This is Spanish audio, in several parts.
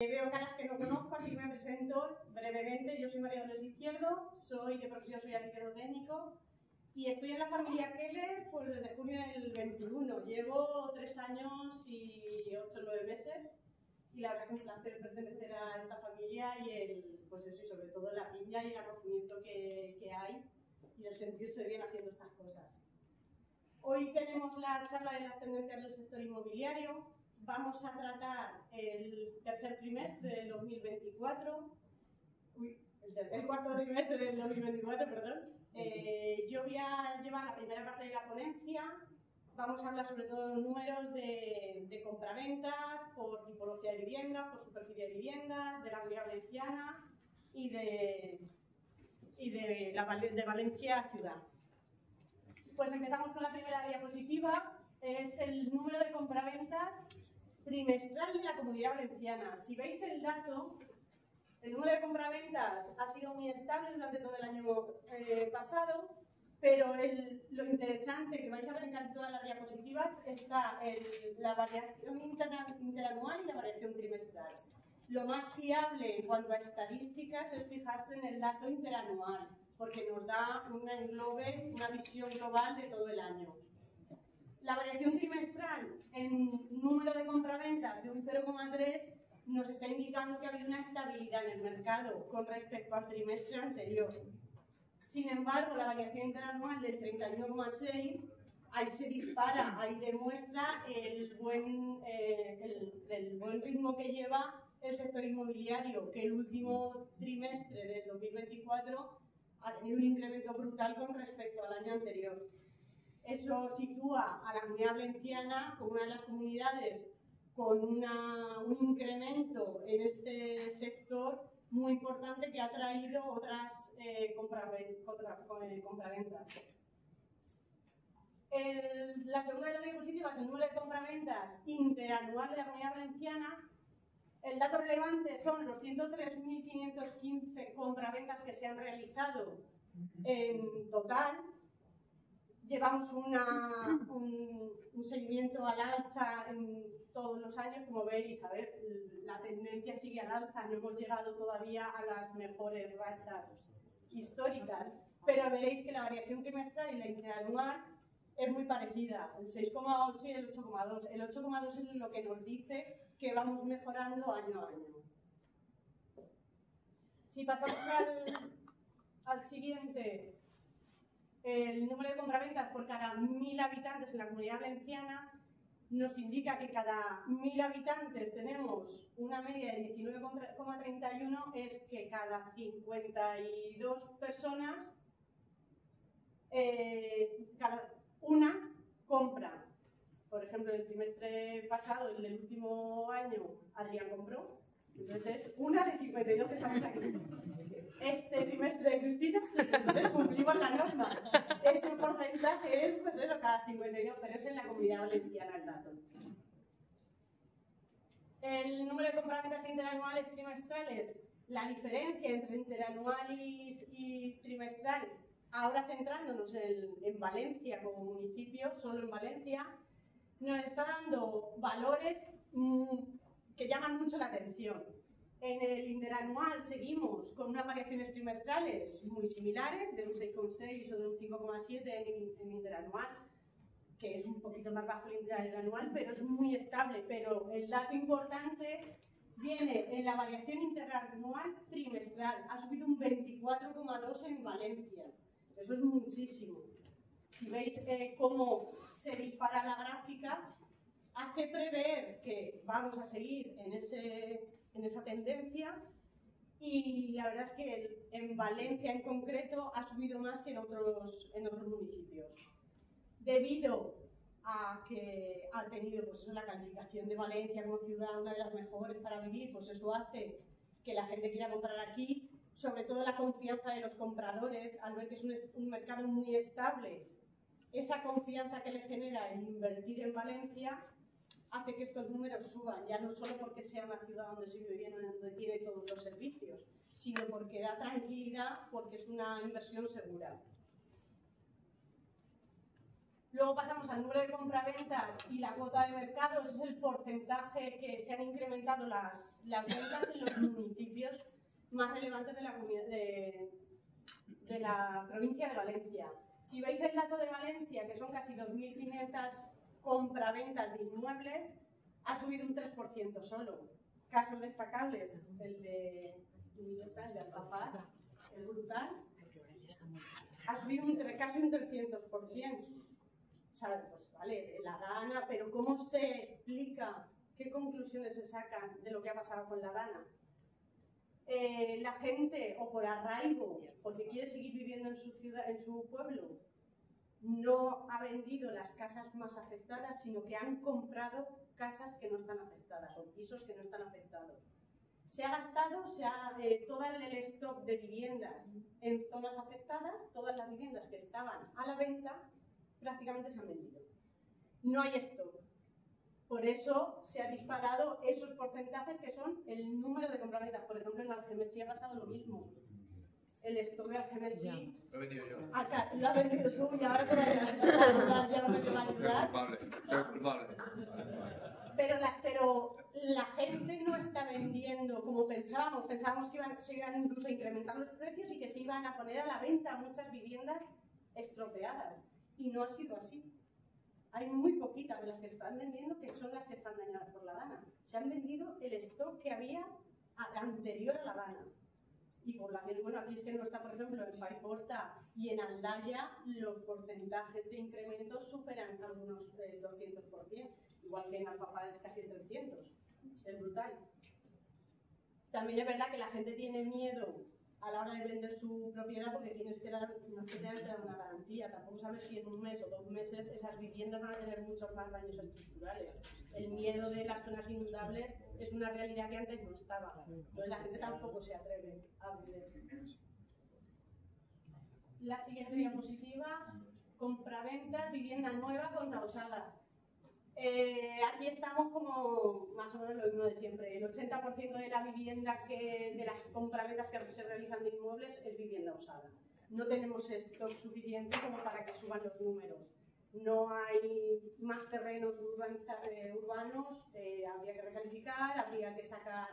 Veo caras que no conozco, así que me presento brevemente. Yo soy María Dolores Izquierdo, soy de profesión soy arquitecto técnico y estoy en la familia Keller pues, desde junio del 21. Llevo 3 años y 8 o 9 meses y la verdad es que es un placer pertenecer a esta familia y pues eso, y sobre todo la piña y el acogimiento que hay y el sentirse bien haciendo estas cosas. Hoy tenemos la charla de las tendencias del sector inmobiliario. Vamos a tratar el tercer trimestre del 2024, el cuarto trimestre del 2024, perdón. Yo voy a llevar la primera parte de la ponencia. Vamos a hablar sobre todo de los números de compraventas, por tipología de vivienda, por superficie de viviendas, de la Comunidad Valenciana y de Valencia ciudad. Pues empezamos con la primera diapositiva. Es el número de compraventas trimestral de la Comunidad Valenciana. Si veis el dato, el número de compraventas ha sido muy estable durante todo el año pasado, pero lo interesante que vais a ver en casi todas las diapositivas está la variación interanual y la variación trimestral. Lo más fiable en cuanto a estadísticas es fijarse en el dato interanual, porque nos da una visión global de todo el año. La variación trimestral en número de compraventas de un 0,3 nos está indicando que ha habido una estabilidad en el mercado con respecto al trimestre anterior. Sin embargo, la variación interanual del 31,6 ahí se dispara, ahí demuestra el buen ritmo que lleva el sector inmobiliario, que el último trimestre del 2024 ha tenido un incremento brutal con respecto al año anterior. Eso sitúa a la Comunidad Valenciana como una de las comunidades con un incremento en este sector muy importante que ha traído otras compraventas. La segunda de las diapositivas es el número de compraventas interanual de la Comunidad Valenciana. El dato relevante son los 103.515 compraventas que se han realizado en total. Llevamos un seguimiento al alza en todos los años, como veis, a ver, la tendencia sigue al alza, no hemos llegado todavía a las mejores rachas históricas, pero veréis que la variación trimestral y la interanual es muy parecida, el 6,8 y el 8,2. El 8,2 es lo que nos dice que vamos mejorando año a año. Si pasamos al siguiente, el número de compraventas por cada 1000 habitantes en la Comunidad Valenciana nos indica que cada 1000 habitantes tenemos una media de 19,31, es que cada 52 personas, cada una compra. Por ejemplo, el trimestre pasado, el del último año, Adrián compró. Entonces es una de 52 que estamos aquí. Este trimestre de Cristina, entonces cumplimos la norma. Ese porcentaje es, pues eso, cada 52, pero es en la Comunidad Valenciana el dato. El número de compraventas interanuales trimestrales, la diferencia entre interanual y trimestral, ahora centrándonos en Valencia como municipio, solo en Valencia, nos está dando valores que llaman mucho la atención. En el interanual seguimos con unas variaciones trimestrales muy similares, de un 6,6 o de un 5,7 en interanual, que es un poquito más bajo el interanual, pero es muy estable. Pero el dato importante viene en la variación interanual trimestral. Ha subido un 24,2 en Valencia. Eso es muchísimo. Si veis cómo se dispara la gráfica, hace prever que vamos a seguir en esa tendencia y la verdad es que en Valencia en concreto ha subido más que en otros municipios. Debido a que ha tenido pues eso, la calificación de Valencia como ciudad una de las mejores para vivir, pues eso hace que la gente quiera comprar aquí, sobre todo la confianza de los compradores al ver que es un mercado muy estable. Esa confianza que le genera el invertir en Valencia hace que estos números suban, ya no solo porque sea una ciudad donde se vive bien, donde tiene todos los servicios, sino porque da tranquilidad, porque es una inversión segura. Luego pasamos al número de compraventas y la cuota de mercado. Ese es el porcentaje que se han incrementado las ventas en los municipios más relevantes de la provincia de Valencia. Si veis el dato de Valencia, que son casi 2.500 compraventas de inmuebles, ha subido un 3% solo. Casos destacables, el de Alfafar, el Brutal, ha subido casi un 300%. ¿Sabes? Pues vale, la Dana, pero ¿cómo se explica? ¿Qué conclusiones se sacan de lo que ha pasado con la Dana? La gente, o por arraigo, porque quiere seguir viviendo en su ciudad, en su pueblo, no ha vendido las casas más afectadas, sino que han comprado casas que no están afectadas o pisos que no están afectados. Se ha gastado todo el stock de viviendas en zonas afectadas, todas las viviendas que estaban a la venta prácticamente se han vendido. No hay stock. Por eso se ha disparado esos porcentajes que son el número de compraventas. Por ejemplo, en Algemesí ha pasado lo mismo. El stock de Algemesí Lo he vendido yo. Acá, lo has vendido tú y ahora te va a ayudar. Ya no me te va a ayudar. Culpable. Pero la gente no está vendiendo como pensábamos. Pensábamos que se iban incluso a incrementar los precios y que se iban a poner a la venta muchas viviendas estropeadas. Y no ha sido así. Hay muy poquitas de las que están vendiendo que son las que están dañadas por la Dana. Se han vendido el stock que había anterior a la Dana. Y poblaciones, bueno, aquí es que no está, por ejemplo, en Paiporta y en Aldaya, los porcentajes de incremento superan algunos 200%, igual que en Alfafar es casi el 300%. Es brutal. También es verdad que la gente tiene miedo a la hora de vender su propiedad porque tienes que dar, no es que te dan una garantía, tampoco sabes si en un mes o 2 meses esas viviendas van a tener muchos más daños estructurales. El miedo de las zonas inundables es una realidad que antes no estaba, entonces la gente tampoco se atreve a vender. La siguiente diapositiva, compraventas, vivienda nueva contra usada. Aquí estamos como más o menos lo mismo de siempre. El 80% de la vivienda de las compraventas que se realizan de inmuebles es vivienda usada. No tenemos stock suficiente como para que suban los números. No hay más terrenos urbanos, habría que recalificar, habría que sacar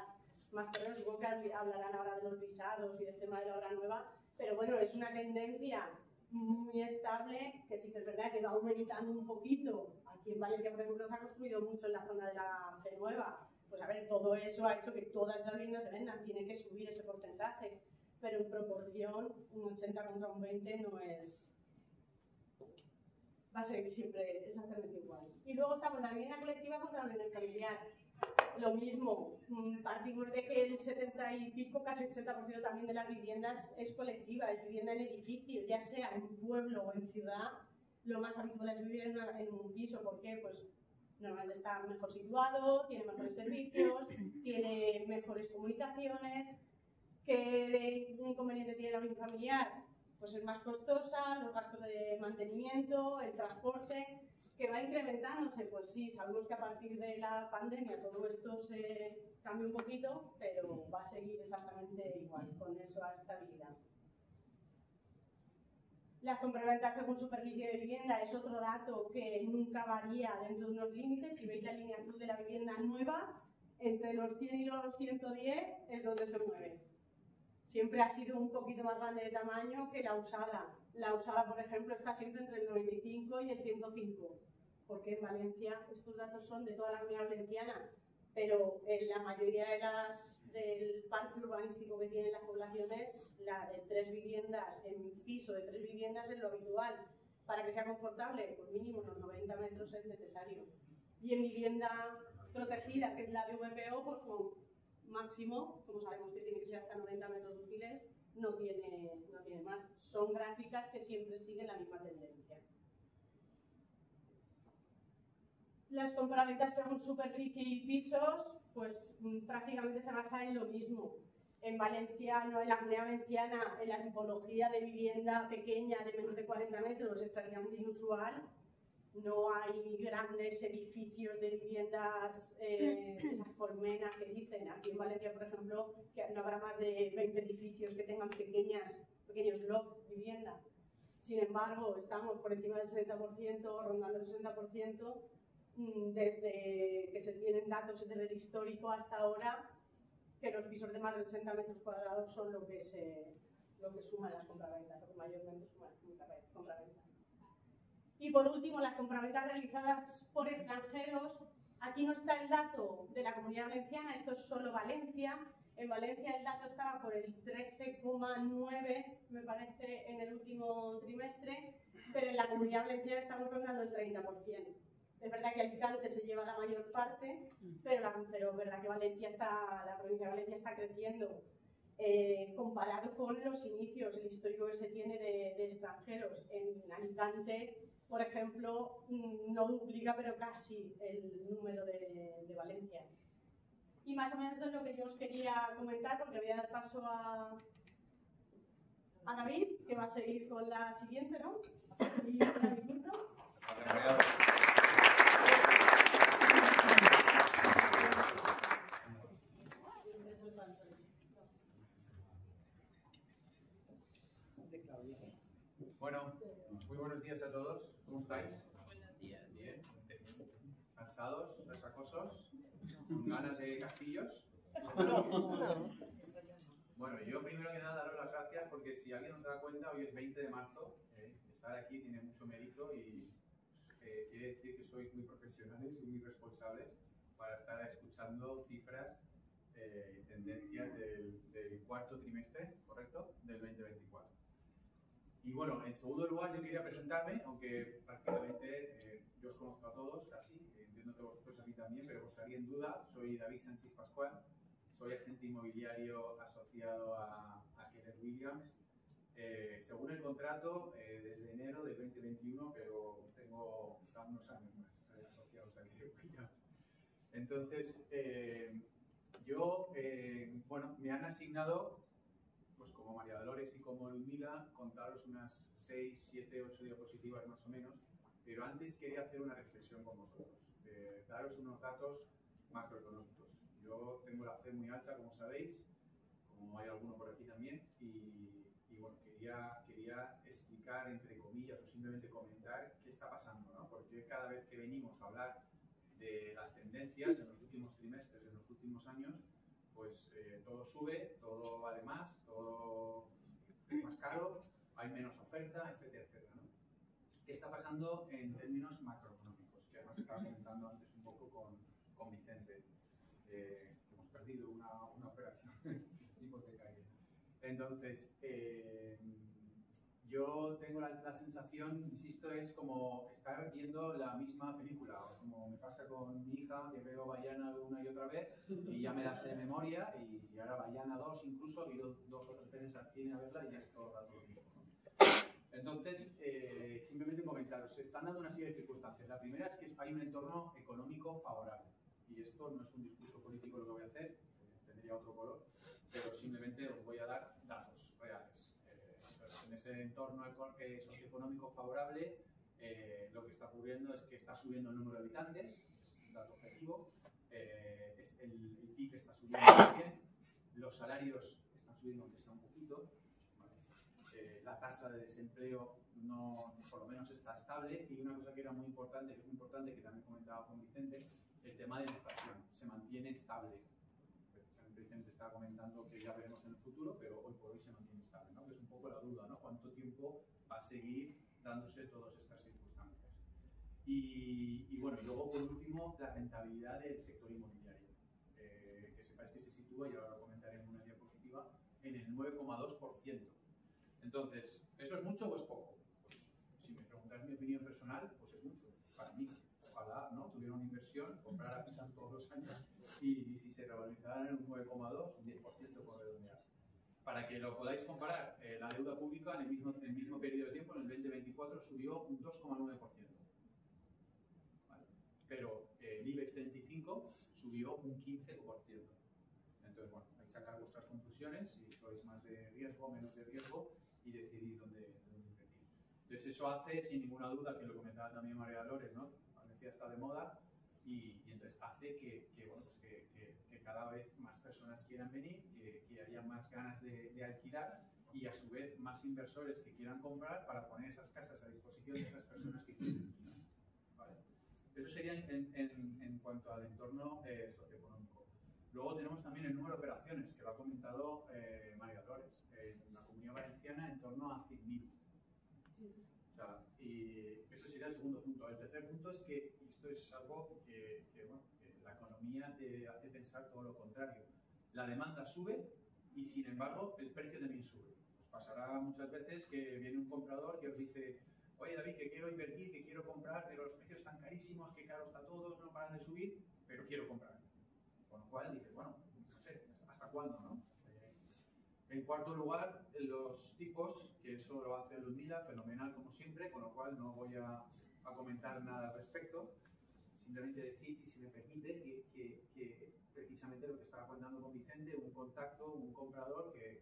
más terrenos. Supongo que hablarán ahora de los visados y del tema de la obra nueva, pero bueno, es una tendencia muy estable que sí que es verdad que va aumentando un poquito. Aquí en Valencia, por ejemplo, se ha construido mucho en la zona de la Fe Nueva. Pues a ver, todo eso ha hecho que todas esas viviendas se vendan, tiene que subir ese porcentaje, pero en proporción, un 80 contra un 20 no es... va a ser siempre exactamente igual. Y luego estamos la vivienda colectiva contra la vivienda familiar. Lo mismo, partimos de que el 70 y pico, casi 80% también de las viviendas es colectiva, es vivienda en edificio, ya sea en pueblo o en ciudad. Lo más habitual es vivir en un piso, ¿por qué? Pues normalmente está mejor situado, tiene mejores servicios, tiene mejores comunicaciones. ¿Qué inconveniente tiene la unifamiliar? Pues es más costosa, los gastos de mantenimiento, el transporte, que va incrementándose. Pues sí, sabemos que a partir de la pandemia todo esto se cambia un poquito, pero va a seguir exactamente igual, con esa estabilidad. Las compraventas según superficie de vivienda es otro dato que nunca varía dentro de unos límites. Si veis la línea azul de la vivienda nueva, entre los 100 y los 110 es donde se mueve. Siempre ha sido un poquito más grande de tamaño que la usada. La usada, por ejemplo, está siempre entre el 95 y el 105, porque en Valencia estos datos son de toda la Comunidad Valenciana, pero en la mayoría del parque urbanístico que tienen las poblaciones, la de 3 viviendas, en piso de 3 viviendas es lo habitual. Para que sea confortable, pues mínimo unos 90 metros es necesario. Y en vivienda protegida, que es la de VPO, pues con máximo, como sabemos que tiene que ser hasta 90 metros útiles, no tiene más. Son gráficas que siempre siguen la misma tendencia. Las compraventas según superficie y pisos, pues prácticamente se basa en lo mismo. En Valenciano, en la Comunidad Valenciana, en la tipología de vivienda pequeña de menos de 40 metros es prácticamente inusual. No hay grandes edificios de viviendas, esas colmenas que dicen. Aquí en Valencia, por ejemplo, que no habrá más de 20 edificios que tengan pequeños loft de vivienda. Sin embargo, estamos por encima del 60%, rondando el 60%, desde que se tienen datos desde el histórico hasta ahora, que los pisos de más de 80 metros cuadrados son lo que suman las compraventas, lo que mayormente suman las compraventas. Y por último, las compraventas realizadas por extranjeros. Aquí no está el dato de la Comunidad Valenciana, esto es solo Valencia. En Valencia el dato estaba por el 13,9, me parece, en el último trimestre, pero en la Comunidad Valenciana estamos rondando el 30%. Es verdad que Alicante se lleva la mayor parte, pero es verdad que la provincia de Valencia está creciendo. Comparado con los inicios, el histórico que se tiene de extranjeros. En Alicante, por ejemplo, no duplica, pero casi el número de Valencia. Y más o menos esto es lo que yo os quería comentar, porque voy a dar paso a David, que va a seguir con la siguiente, ¿no? Y a mi turno. Bueno, muy buenos días a todos. ¿Cómo estáis? Buenos días. Bien. ¿Cansados? ¿Resacosos? ¿Con ganas de castillos? Bueno, yo primero que nada daros las gracias porque si alguien no se da cuenta, hoy es 20 de marzo. Estar aquí tiene mucho mérito y quiere decir que sois muy profesionales y muy responsables para estar escuchando cifras y tendencias del cuarto trimestre, ¿correcto? Del 2024. Y bueno, en segundo lugar yo quería presentarme, aunque prácticamente yo os conozco a todos, casi, entiendo que vosotros a mí también, pero os haría en duda. Soy David Sánchez Pascual, soy agente inmobiliario asociado a Keller Williams. Según el contrato, desde enero del 2021, pero tengo unos años más asociados a Keller Williams. Entonces, bueno, me han asignado, pues como María Dolores y como Ludmila, contaros unas 6, 7, 8 diapositivas más o menos, pero antes quería hacer una reflexión con vosotros, daros unos datos macroeconómicos. Yo tengo la fe muy alta, como sabéis, como hay alguno por aquí también, y bueno, quería explicar, entre comillas, o simplemente comentar qué está pasando, ¿no? Porque cada vez que venimos a hablar de las tendencias en los últimos trimestres, en los últimos años, pues todo sube, todo vale más, todo es más caro, hay menos oferta, etcétera, etcétera, ¿no? ¿Qué está pasando en términos macroeconómicos? Que además estaba comentando antes un poco con Vicente. Hemos perdido una operación hipotecaria. Entonces, yo tengo la sensación, insisto, es como estar viendo la misma película, como me pasa con mi hija, que veo Bayana una y otra vez y ya me la sé de memoria, y ahora Bayana 2 incluso, he ido 2 o 3 veces al cine a verla y ya es todo el rato lo mismo, ¿no? Entonces, simplemente comentaros, se están dando una serie de circunstancias. La primera es que hay un entorno económico favorable, y esto no es un discurso político lo que voy a hacer, tendría otro color, pero simplemente os voy a dar datos reales. En ese entorno socioeconómico favorable, lo que está ocurriendo es que está subiendo el número de habitantes, es un dato objetivo, el PIB está subiendo también, los salarios están subiendo aunque sea un poquito, ¿vale? La tasa de desempleo por lo menos está estable, y una cosa que era muy importante, que es muy importante, que también comentaba con Vicente, el tema de la inflación se mantiene estable. Precisamente Vicente estaba comentando que ya veremos en el futuro, pero hoy por hoy se mantiene estable, ¿no? Que es un poco la duda, ¿no? ¿Cuánto tiempo va a seguir dándose todas estas circunstancias? Y bueno, y luego por último, la rentabilidad del sector inmobiliario. Que sepáis que se sitúa, y ahora lo comentaré en una diapositiva, en el 9,2%. Entonces, ¿eso es mucho o es poco? Pues si me preguntáis mi opinión personal, pues es mucho. Para mí, ojalá, ¿no?, tuviera una inversión, comprara pisos todos los años y se revalorizaran en un 9,2, un 10% por redondear. Para que lo podáis comparar, la deuda pública en el mismo periodo de tiempo, en el 2024, subió un 2,9%. ¿Vale? Pero el IBEX 35 subió un 15%. Entonces, bueno, hay que sacar vuestras conclusiones, si sois más de riesgo, menos de riesgo, y decidís dónde invertir. Entonces, eso hace, sin ninguna duda, que lo comentaba también María Dolores, ¿no? Valencia está de moda, y entonces hace que cada vez más personas quieran venir, que haya más ganas de alquilar, y a su vez más inversores que quieran comprar para poner esas casas a disposición de esas personas que quieren. ¿Vale? Eso sería en cuanto al entorno socioeconómico. Luego tenemos también el número de operaciones, que lo ha comentado María Dolores, en la Comunidad Valenciana en torno a 100.000. O sea, y ese sería el segundo punto. El tercer punto es que, y esto es algo bueno, que la economía te hace pensar todo lo contrario. La demanda sube y, sin embargo, el precio también sube. Os pasará muchas veces que viene un comprador que os dice: oye, David, que quiero invertir, que quiero comprar, pero los precios están carísimos, que caro está todo, no paran de subir, pero quiero comprar. Con lo cual dices, bueno, no sé, ¿hasta cuándo, no? En cuarto lugar, los tipos, que eso lo hace Ludmila, fenomenal como siempre, con lo cual no voy a comentar nada al respecto. Simplemente decir, si se me permite, que precisamente lo que estaba contando con Vicente, un contacto, un comprador que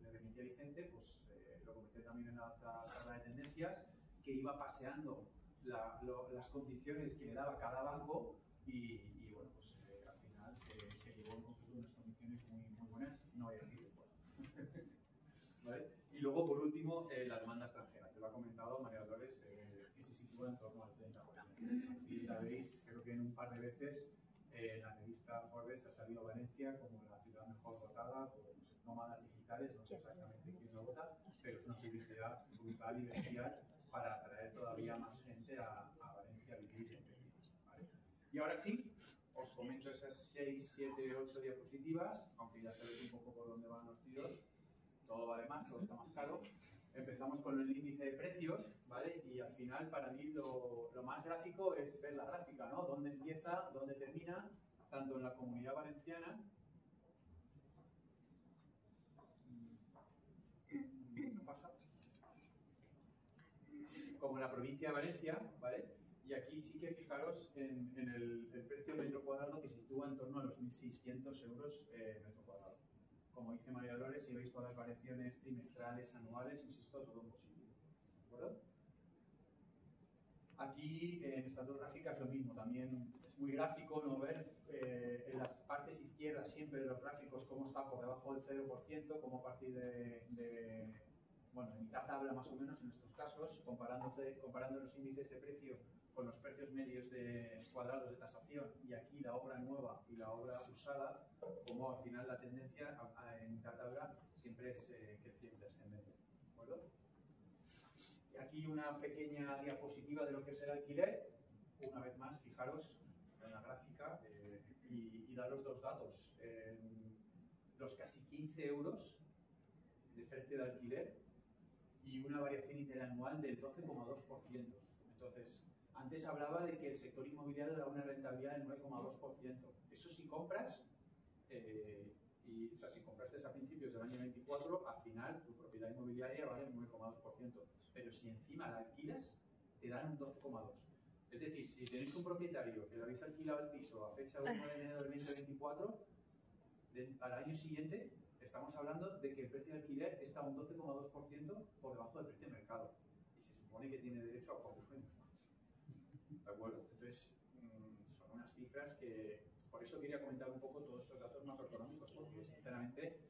le remití a Vicente, pues lo comenté también en la tabla de tendencias, que iba paseando las condiciones que le daba cada banco y bueno, pues al final se llevó en conjunto unas condiciones muy buenas, no voy a decir ¿vale? Y luego, por último, la demanda extranjera, que lo ha comentado María Dolores, que se sitúa en torno al 30%. Y sabéis, creo que en un par de veces, la revista Forbes ha salido a Valencia como la ciudad mejor votada por nómadas digitales, no sé exactamente quién lo vota, pero es una publicidad brutal y bestial para atraer todavía más gente a Valencia a vivir en Valencia, ¿vale? Y ahora sí, os comento esas 6, 7, 8 diapositivas, aunque ya sabéis un poco por dónde van los tiros. Todo vale más, todo está más caro. Empezamos con el índice de precios, ¿vale? Y al final, para mí, lo más gráfico es ver la gráfica, ¿no? Dónde empieza, dónde termina, tanto en la Comunidad Valenciana como en la provincia de Valencia, ¿vale? Y aquí sí que fijaros en el precio metro cuadrado, que se sitúa en torno a los 1.600 euros metro cuadrado. Como dice María Dolores, si veis todas las variaciones trimestrales, anuales, insisto, todo posible. ¿De acuerdo? Aquí, en estas dos gráficas, lo mismo. También es muy gráfico no ver en las partes izquierdas siempre de los gráficos cómo está por debajo del 0%, cómo a partir bueno, en mitad tabla más o menos en estos casos, comparando los índices de precio con los precios medios de cuadrados de tasación, y aquí la obra nueva y la obra usada, como al final la tendencia en mitad tabla siempre es creciente, ascendente. ¿De acuerdo? Y aquí una pequeña diapositiva de lo que es el alquiler. Una vez más, fijaros en la gráfica y daros dos datos. Los casi 15 euros de precio de alquiler y una variación interanual del 12,2%. Entonces, antes hablaba de que el sector inmobiliario da una rentabilidad del 9,2%. Eso si compras, o sea, si compraste a principios del año 24, al final tu propiedad inmobiliaria vale un 9,2%. Pero si encima la alquilas, te dan un 12,2%. Es decir, si tenéis un propietario que le habéis alquilado el piso a fecha 1 de enero del 2024, al año siguiente estamos hablando de que el precio de alquiler está un 12,2% por debajo del precio de mercado. Y se supone que tiene derecho a 4 años más. ¿De acuerdo? Entonces, son unas cifras que... Por eso quería comentar un poco todos estos datos macroeconómicos, porque sinceramente,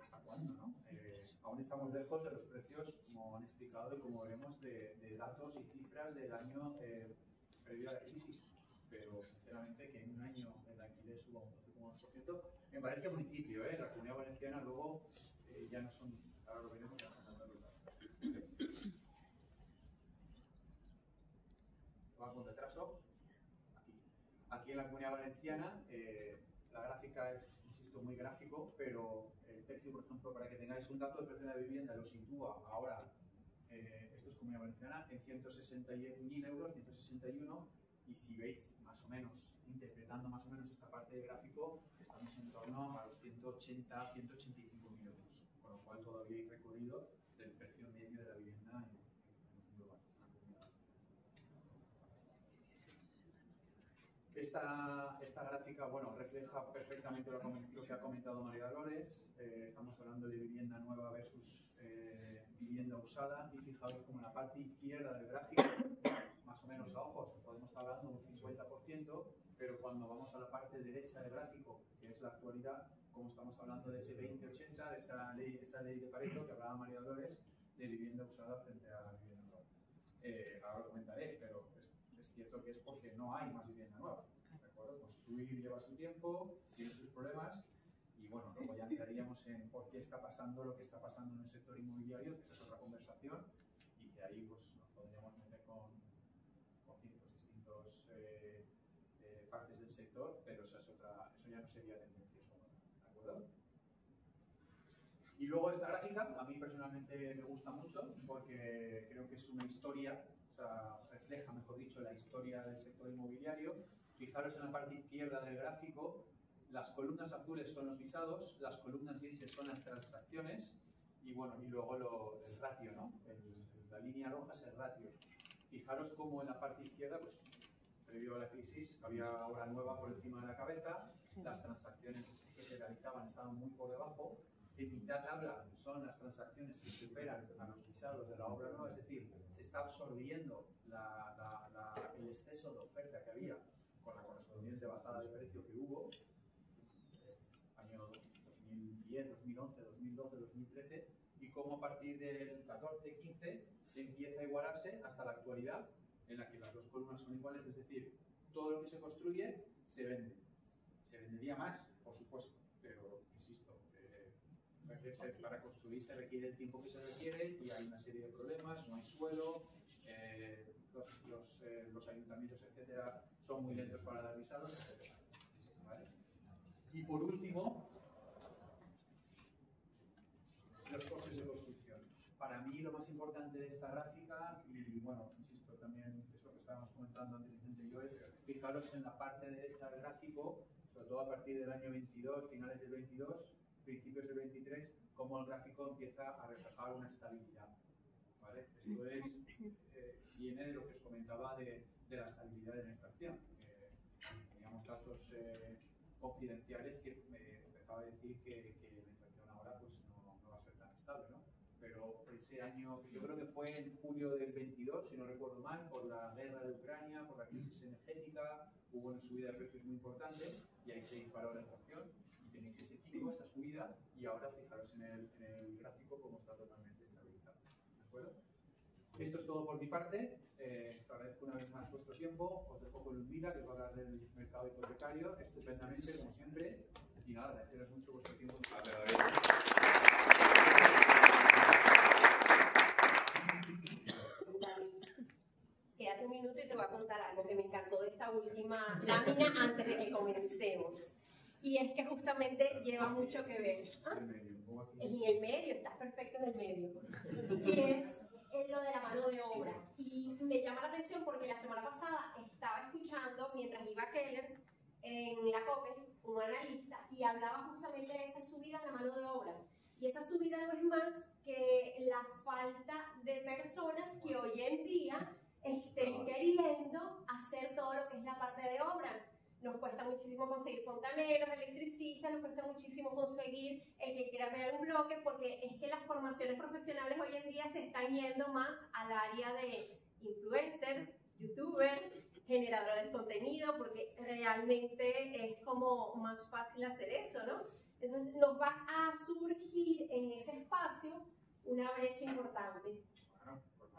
¿hasta cuándo, no? Aún estamos lejos de los precios, como han explicado y como veremos, de datos y cifras del año previo a la crisis. Pero sinceramente, que en un año el alquiler suba un 12,1%, en Valencia municipio, la Comunidad Valenciana luego ya no son, ahora lo veremos, ya no son tantos datos. Va con retraso. Aquí en la Comunidad Valenciana, la gráfica es, insisto, muy gráfico, pero el precio, por ejemplo, para que tengáis un dato, el precio de la vivienda lo sitúa ahora, esto es Comunidad Valenciana, en 161.000 euros, 161, y si veis más o menos, interpretando más o menos esta parte del gráfico, estamos en torno a los 180, 185.000 euros, con lo cual todavía hay recorrido del precio medio de la vivienda en global. Esta gráfica, bueno, refleja perfectamente lo que ha comentado María Dolores. Estamos hablando de vivienda nueva versus vivienda usada, y fijaos como en la parte izquierda del gráfico, más o menos a ojos, podemos estar hablando de un 50%, pero cuando vamos a la parte derecha del gráfico, que es la actualidad, como estamos hablando de ese 20-80, de esa ley de Pareto que hablaba María Dolores, de vivienda usada frente a la vivienda nueva. Ahora lo comentaré, pero es cierto que es porque no hay más vivienda nueva. ¿De acuerdo? Construir lleva su tiempo, tiene sus problemas, y bueno, luego ya entraríamos en por qué está pasando lo que está pasando en el sector inmobiliario, que esa es otra conversación, y que ahí pues, nos podríamos meter con distintos partes del sector, pero eso ya no sería tendencioso, ¿de acuerdo? Y luego esta gráfica, a mí personalmente me gusta mucho porque creo que es una historia, o sea, refleja, mejor dicho, la historia del sector inmobiliario. Fijaros en la parte izquierda del gráfico, las columnas azules son los visados, las columnas grises son las transacciones, y bueno, y luego el ratio, ¿no? La línea roja es el ratio. Fijaros cómo en la parte izquierda, pues, previo a la crisis, había obra nueva por encima de la cabeza, las transacciones que se realizaban estaban muy por debajo. En mitad tabla son las transacciones que superan a los visados de la obra nueva, es decir, se está absorbiendo el exceso de oferta que había con la correspondiente bajada de precio que hubo, año 2010, 2011, 2012, 2013, y cómo a partir del 14-15 empieza a igualarse hasta la actualidad, en la que las dos columnas son iguales, es decir, todo lo que se construye se vende. Se vendería más, por supuesto, pero insisto, para construir se requiere el tiempo que se requiere y hay una serie de problemas, no hay suelo, los ayuntamientos, etcétera, son muy lentos para dar visados, etcétera. ¿Vale? Y por último, los costes de construcción. Para mí lo más importante de esta gráfica, y bueno, insisto, también esto que estábamos comentando antes Vicente y yo, es fijaros en la parte derecha del gráfico, sobre todo a partir del año 22, finales del 22, principios del 23, cómo el gráfico empieza a reflejar una estabilidad. ¿Vale? Esto viene de lo que os comentaba de la estabilidad de la inflación. Teníamos datos confidenciales que empezaba a decir que la inflación ahora pues, no va a ser tan estable, ¿no? Pero ese año, yo creo que fue en julio del 22, si no recuerdo mal, por la guerra de Ucrania, por la crisis energética, hubo una subida de precios muy importante y ahí se disparó la inflación. Tenéis ese pico, esa subida, y ahora fijaros en el gráfico cómo está totalmente estabilizado. ¿De acuerdo? Esto es todo por mi parte. Os agradezco una vez más vuestro tiempo. Os dejo con Elvira, que va a hablar del mercado hipotecario estupendamente, como siempre. Y nada, agradeceros mucho vuestro tiempo. Quédate un minuto y te voy a contar algo que me encantó de esta última lámina antes de que comencemos. Y es que justamente lleva mucho que ver. ¿Ah? En el medio, estás perfecto en el medio. Y es lo de la mano de obra. Y me llama la atención porque la semana pasada estaba escuchando, mientras iba Keller en la COPE, un analista, y hablaba justamente de esa subida en la mano de obra. Y esa subida no es más que la falta de personas que hoy en día estén queriendo hacer todo lo que es la parte de obra. Nos cuesta muchísimo conseguir fontaneros, electricistas, nos cuesta muchísimo conseguir el que quiera crear un bloque, porque es que las formaciones profesionales hoy en día se están yendo más al área de influencer, youtuber, generador de contenido, porque realmente es como más fácil hacer eso, ¿no? Entonces nos va a surgir en ese espacio una brecha importante. Bueno, pues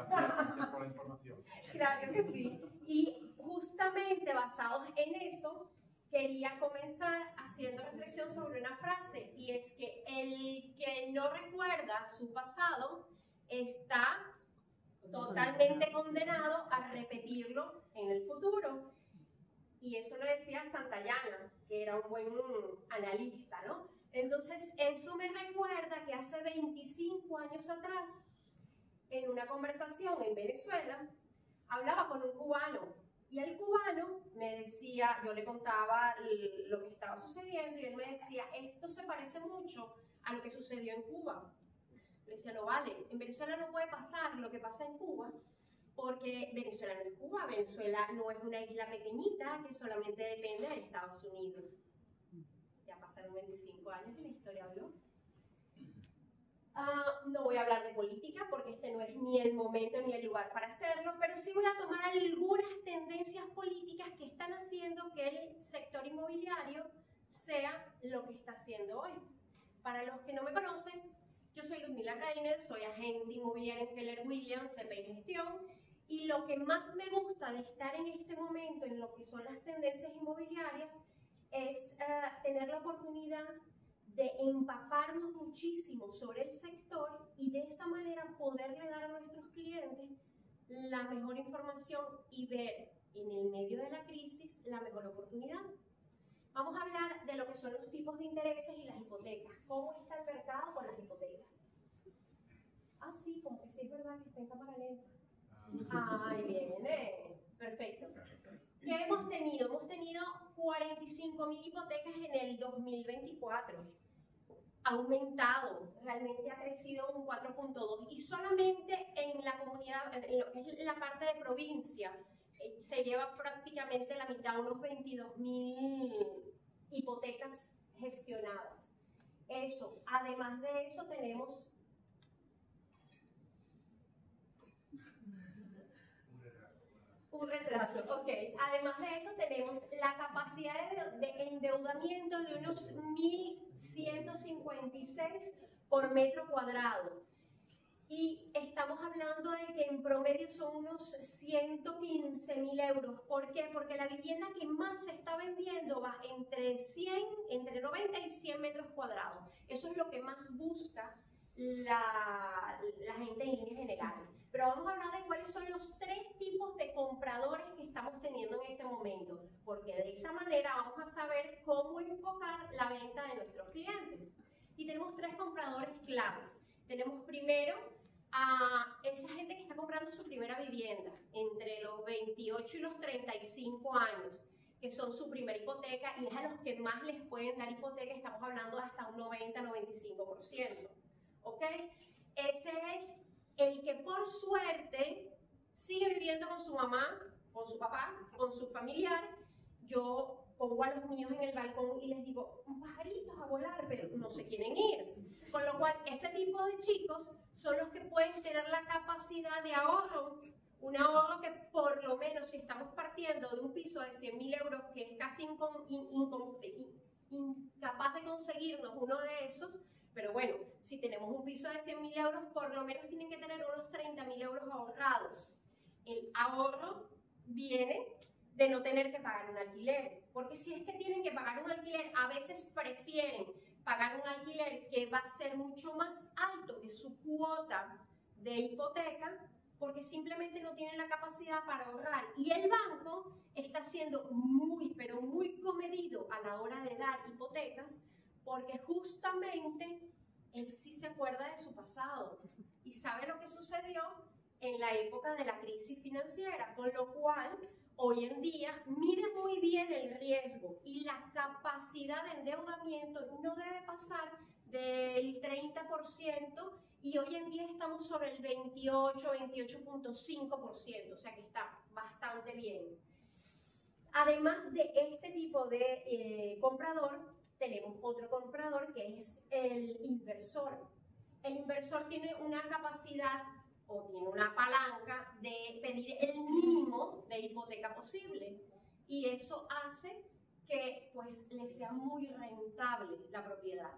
gracias por la información. Claro que sí. Y justamente basados en eso, quería comenzar haciendo reflexión sobre una frase, y es que el que no recuerda su pasado está totalmente condenado a repetirlo en el futuro. Y eso lo decía Santayana, que era un buen analista, ¿no? Entonces, eso me recuerda que hace 25 años atrás, en una conversación en Venezuela, hablaba con un cubano, y el cubano me decía, yo le contaba lo que estaba sucediendo, y él me decía, esto se parece mucho a lo que sucedió en Cuba. Le decía, no vale, en Venezuela no puede pasar lo que pasa en Cuba, porque Venezuela no es Cuba, Venezuela no es una isla pequeñita que solamente depende de Estados Unidos. Ya pasaron 25 años y la historia habló. No voy a hablar de política porque este no es ni el momento ni el lugar para hacerlo, pero sí voy a tomar algunas tendencias políticas que están haciendo que el sector inmobiliario sea lo que está haciendo hoy. Para los que no me conocen, yo soy Ludmila Reiner, soy agente inmobiliaria en Keller Williams, CPI Gestión, y lo que más me gusta de estar en este momento en lo que son las tendencias inmobiliarias es tener la oportunidad de empaparnos muchísimo sobre el sector y de esa manera poderle dar a nuestros clientes la mejor información y ver en el medio de la crisis la mejor oportunidad. Vamos a hablar de lo que son los tipos de intereses y las hipotecas. ¿Cómo está el mercado con las hipotecas? Ah, sí, como que sí es verdad que está en cámara lenta. Ay, bien, perfecto. ¿Qué hemos tenido? Hemos tenido 45.000 hipotecas en el 2024. Ha aumentado, realmente ha crecido un 4.2 y solamente en la comunidad, en lo que es la parte de provincia, se lleva prácticamente la mitad, unos 22.000 hipotecas gestionadas. Eso, además de eso tenemos... Un retraso, ok. Además de eso tenemos la capacidad de endeudamiento de unos 1.156 por metro cuadrado. Y estamos hablando de que en promedio son unos 115.000 euros. ¿Por qué? Porque la vivienda que más se está vendiendo va entre 90 y 100 metros cuadrados. Eso es lo que más busca la gente en líneas generales. Pero vamos a hablar de cuáles son los 3 tipos de compradores que estamos teniendo en este momento, porque de esa manera vamos a saber cómo enfocar la venta de nuestros clientes. Y tenemos 3 compradores claves. Tenemos primero a esa gente que está comprando su primera vivienda entre los 28 y los 35 años, que son su primera hipoteca y es a los que más les pueden dar hipoteca, estamos hablando de hasta un 90-95%. ¿Ok? Ese es el que por suerte sigue viviendo con su mamá, con su papá, con su familiar. Yo pongo a los míos en el balcón y les digo, pajaritos a volar, pero no se quieren ir. Con lo cual, ese tipo de chicos son los que pueden tener la capacidad de ahorro, un ahorro que por lo menos si estamos partiendo de un piso de 100.000 euros, que es casi incapaz de conseguirnos uno de esos, pero bueno, si tenemos un piso de 100.000 euros, por lo menos tienen que tener unos 30.000 euros ahorrados. El ahorro viene de no tener que pagar un alquiler, porque si es que tienen que pagar un alquiler, a veces prefieren pagar un alquiler que va a ser mucho más alto que su cuota de hipoteca, porque simplemente no tienen la capacidad para ahorrar. Y el banco está siendo muy, pero muy comedido a la hora de dar hipotecas, porque justamente él sí se acuerda de su pasado y sabe lo que sucedió en la época de la crisis financiera, con lo cual hoy en día mide muy bien el riesgo y la capacidad de endeudamiento no debe pasar del 30% y hoy en día estamos sobre el 28.5%, o sea que está bastante bien. Además de este tipo de comprador, tenemos otro comprador que es el inversor. El inversor tiene una capacidad o tiene una palanca de pedir el mínimo de hipoteca posible y eso hace que pues le sea muy rentable la propiedad.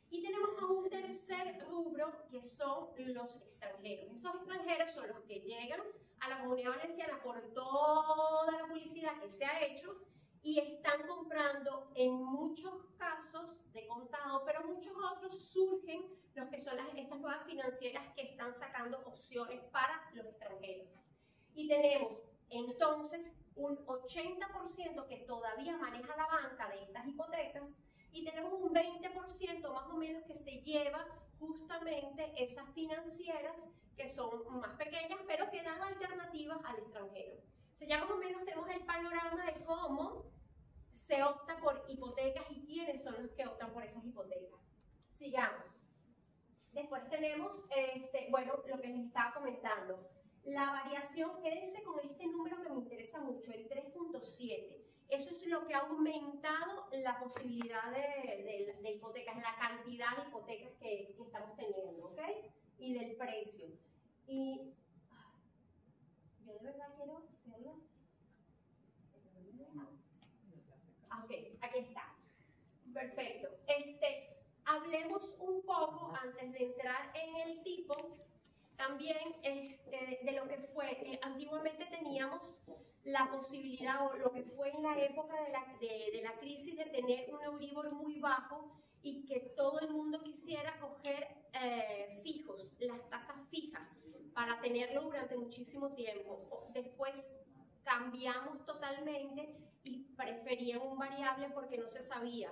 Y tenemos a un tercer rubro que son los extranjeros. Esos extranjeros son los que llegan a la Comunidad Valenciana por toda la publicidad que se ha hecho y están comprando en muchos casos de contado, pero muchos otros surgen los que son estas nuevas financieras que están sacando opciones para los extranjeros. Y tenemos entonces un 80% que todavía maneja la banca de estas hipotecas y tenemos un 20% más o menos que se lleva justamente esas financieras que son más pequeñas pero que dan alternativas al extranjero. O sea, ya más o menos tenemos el panorama de cómo se opta por hipotecas y quiénes son los que optan por esas hipotecas. Sigamos. Después tenemos, bueno, lo que les estaba comentando. La variación, quédense con este número que me interesa mucho, el 3.7. Eso es lo que ha aumentado la posibilidad de hipotecas, la cantidad de hipotecas que estamos teniendo, ¿ok? Y del precio. Y yo de verdad quiero hacerlo. Ok, aquí está. Perfecto. Hablemos un poco, antes de entrar en el tipo, también de lo que fue. Antiguamente teníamos la posibilidad, o lo que fue en la época de la crisis, de tener un Euribor muy bajo y que todo el mundo quisiera coger fijos, las tasas fijas, para tenerlo durante muchísimo tiempo. Después cambiamos totalmente y preferían un variable porque no se sabía.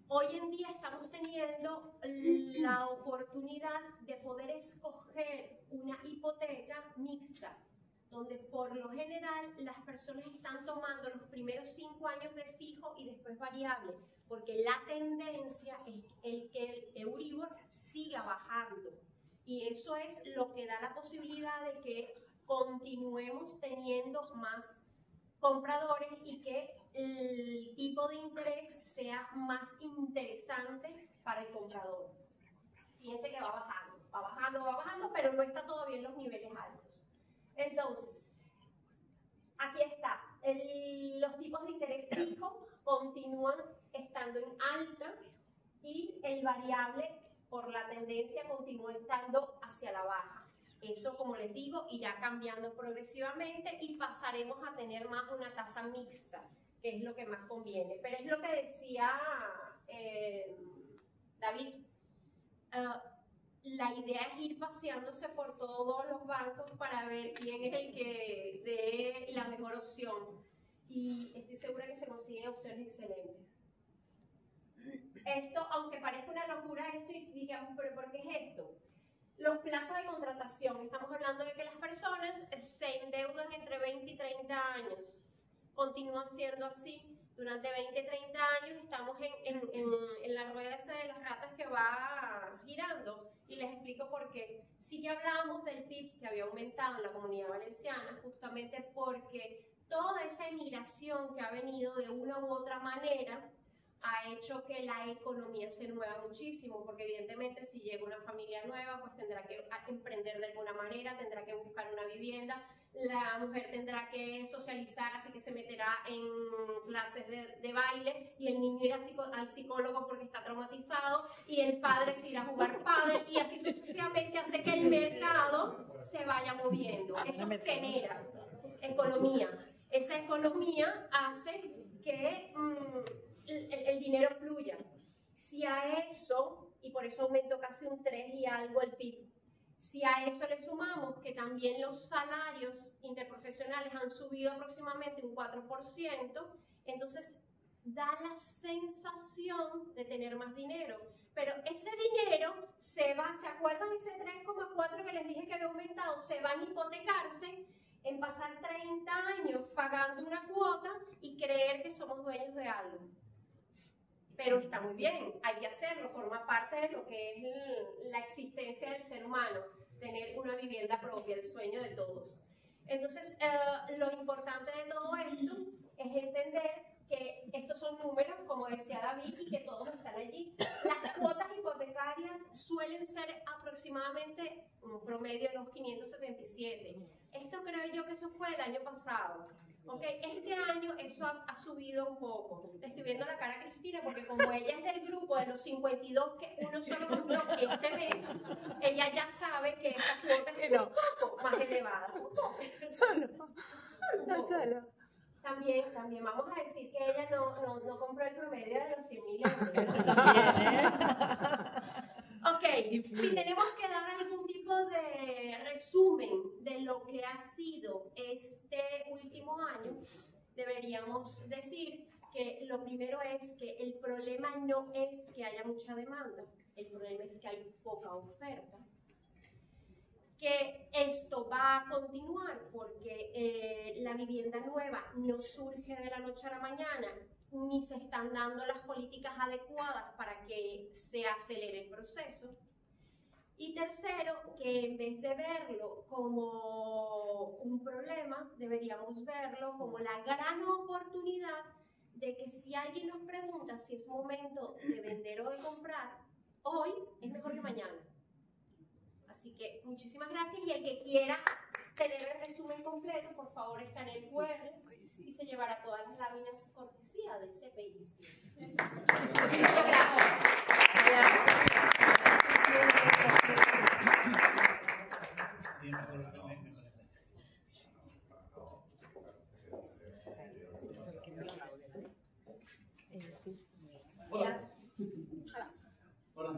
Hoy en día estamos teniendo la oportunidad de poder escoger una hipoteca mixta, donde por lo general las personas están tomando los primeros 5 años de fijo y después variable, porque la tendencia es que el Euribor siga bajando. Y eso es lo que da la posibilidad de que continuemos teniendo más compradores y que el tipo de interés sea más interesante para el comprador. Fíjense que va bajando, pero no está todavía en los niveles altos. Entonces, aquí está. Los tipos de interés fijo continúan estando en alta y el variable, por la tendencia, continúa estando hacia la baja. Eso, como les digo, irá cambiando progresivamente y pasaremos a tener más una tasa mixta, que es lo que más conviene. Pero es lo que decía David, la idea es ir paseándose por todos los bancos para ver quién es el que dé la mejor opción. Y estoy segura que se consiguen opciones excelentes. Esto, aunque parezca una locura esto, y digamos, ¿pero por qué es esto? Los plazos de contratación. Estamos hablando de que las personas se endeudan entre 20 y 30 años. Continúa siendo así. Durante 20 y 30 años estamos en la rueda esa de las ratas que va girando. Y les explico por qué. Sí que hablábamos del PIB que había aumentado en la Comunidad Valenciana, justamente porque toda esa emigración que ha venido de una u otra manera ha hecho que la economía se mueva muchísimo, porque evidentemente si llega una familia nueva, pues tendrá que emprender de alguna manera, tendrá que buscar una vivienda, la mujer tendrá que socializar, así que se meterá en clases de baile, y el niño irá al psicólogo porque está traumatizado, y el padre se irá a jugar pádel, y así sucesivamente hace que el mercado se vaya moviendo. Eso genera economía. Esa economía hace que el dinero fluya. Si a eso, y por eso aumentó casi un 3 y algo el PIB, si a eso le sumamos que también los salarios interprofesionales han subido aproximadamente un 4%, entonces da la sensación de tener más dinero. Pero ese dinero se va, ¿se acuerdan ese 3,4 que les dije que había aumentado? Se van a hipotecarse en pasar 30 años pagando una cuota y creer que somos dueños de algo. Pero está muy bien, hay que hacerlo, forma parte de lo que es la existencia del ser humano, tener una vivienda propia, el sueño de todos. Entonces, lo importante de todo esto es entender que estos son números, como decía David, y que todos están allí. Las cuotas hipotecarias suelen ser aproximadamente un promedio de los 577. Esto creo yo que eso fue el año pasado. Okay. Este año eso ha subido un poco. Le estoy viendo la cara a Cristina porque como ella es del grupo de los 52 que uno solo compró este mes, ella ya sabe que esa cuota es un poco más elevada. Solo. También vamos a decir que ella no compró el promedio de los 100 millones. Eso también, Ok, si tenemos que dar algún tipo de resumen de lo que ha sido este último año, deberíamos decir que lo primero es que el problema no es que haya mucha demanda, el problema es que hay poca oferta. Que esto va a continuar porque la vivienda nueva no surge de la noche a la mañana, ni se están dando las políticas adecuadas para que se acelere el proceso. Y tercero, que en vez de verlo como un problema, deberíamos verlo como la gran oportunidad de que si alguien nos pregunta si es momento de vender o de comprar, hoy es mejor que mañana. Así que muchísimas gracias, y el que quiera tener el resumen completo, por favor escanee el QR y se llevará todas las láminas cortesía del CPI. Buenos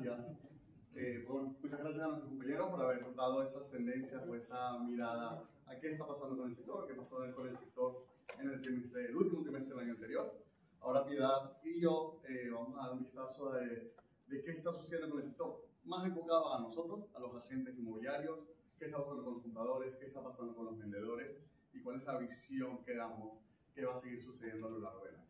días. Bueno, muchas gracias a nuestros compañeros por haber dado esas tendencias o esa mirada a qué está pasando con el sector, qué pasó con el sector en el último trimestre del año anterior. Ahora Piedad y yo vamos a dar un vistazo de qué está sucediendo con el sector, más enfocado a nosotros, a los agentes inmobiliarios, qué está pasando con los compradores, qué está pasando con los vendedores y cuál es la visión que damos que va a seguir sucediendo a lo largo del año.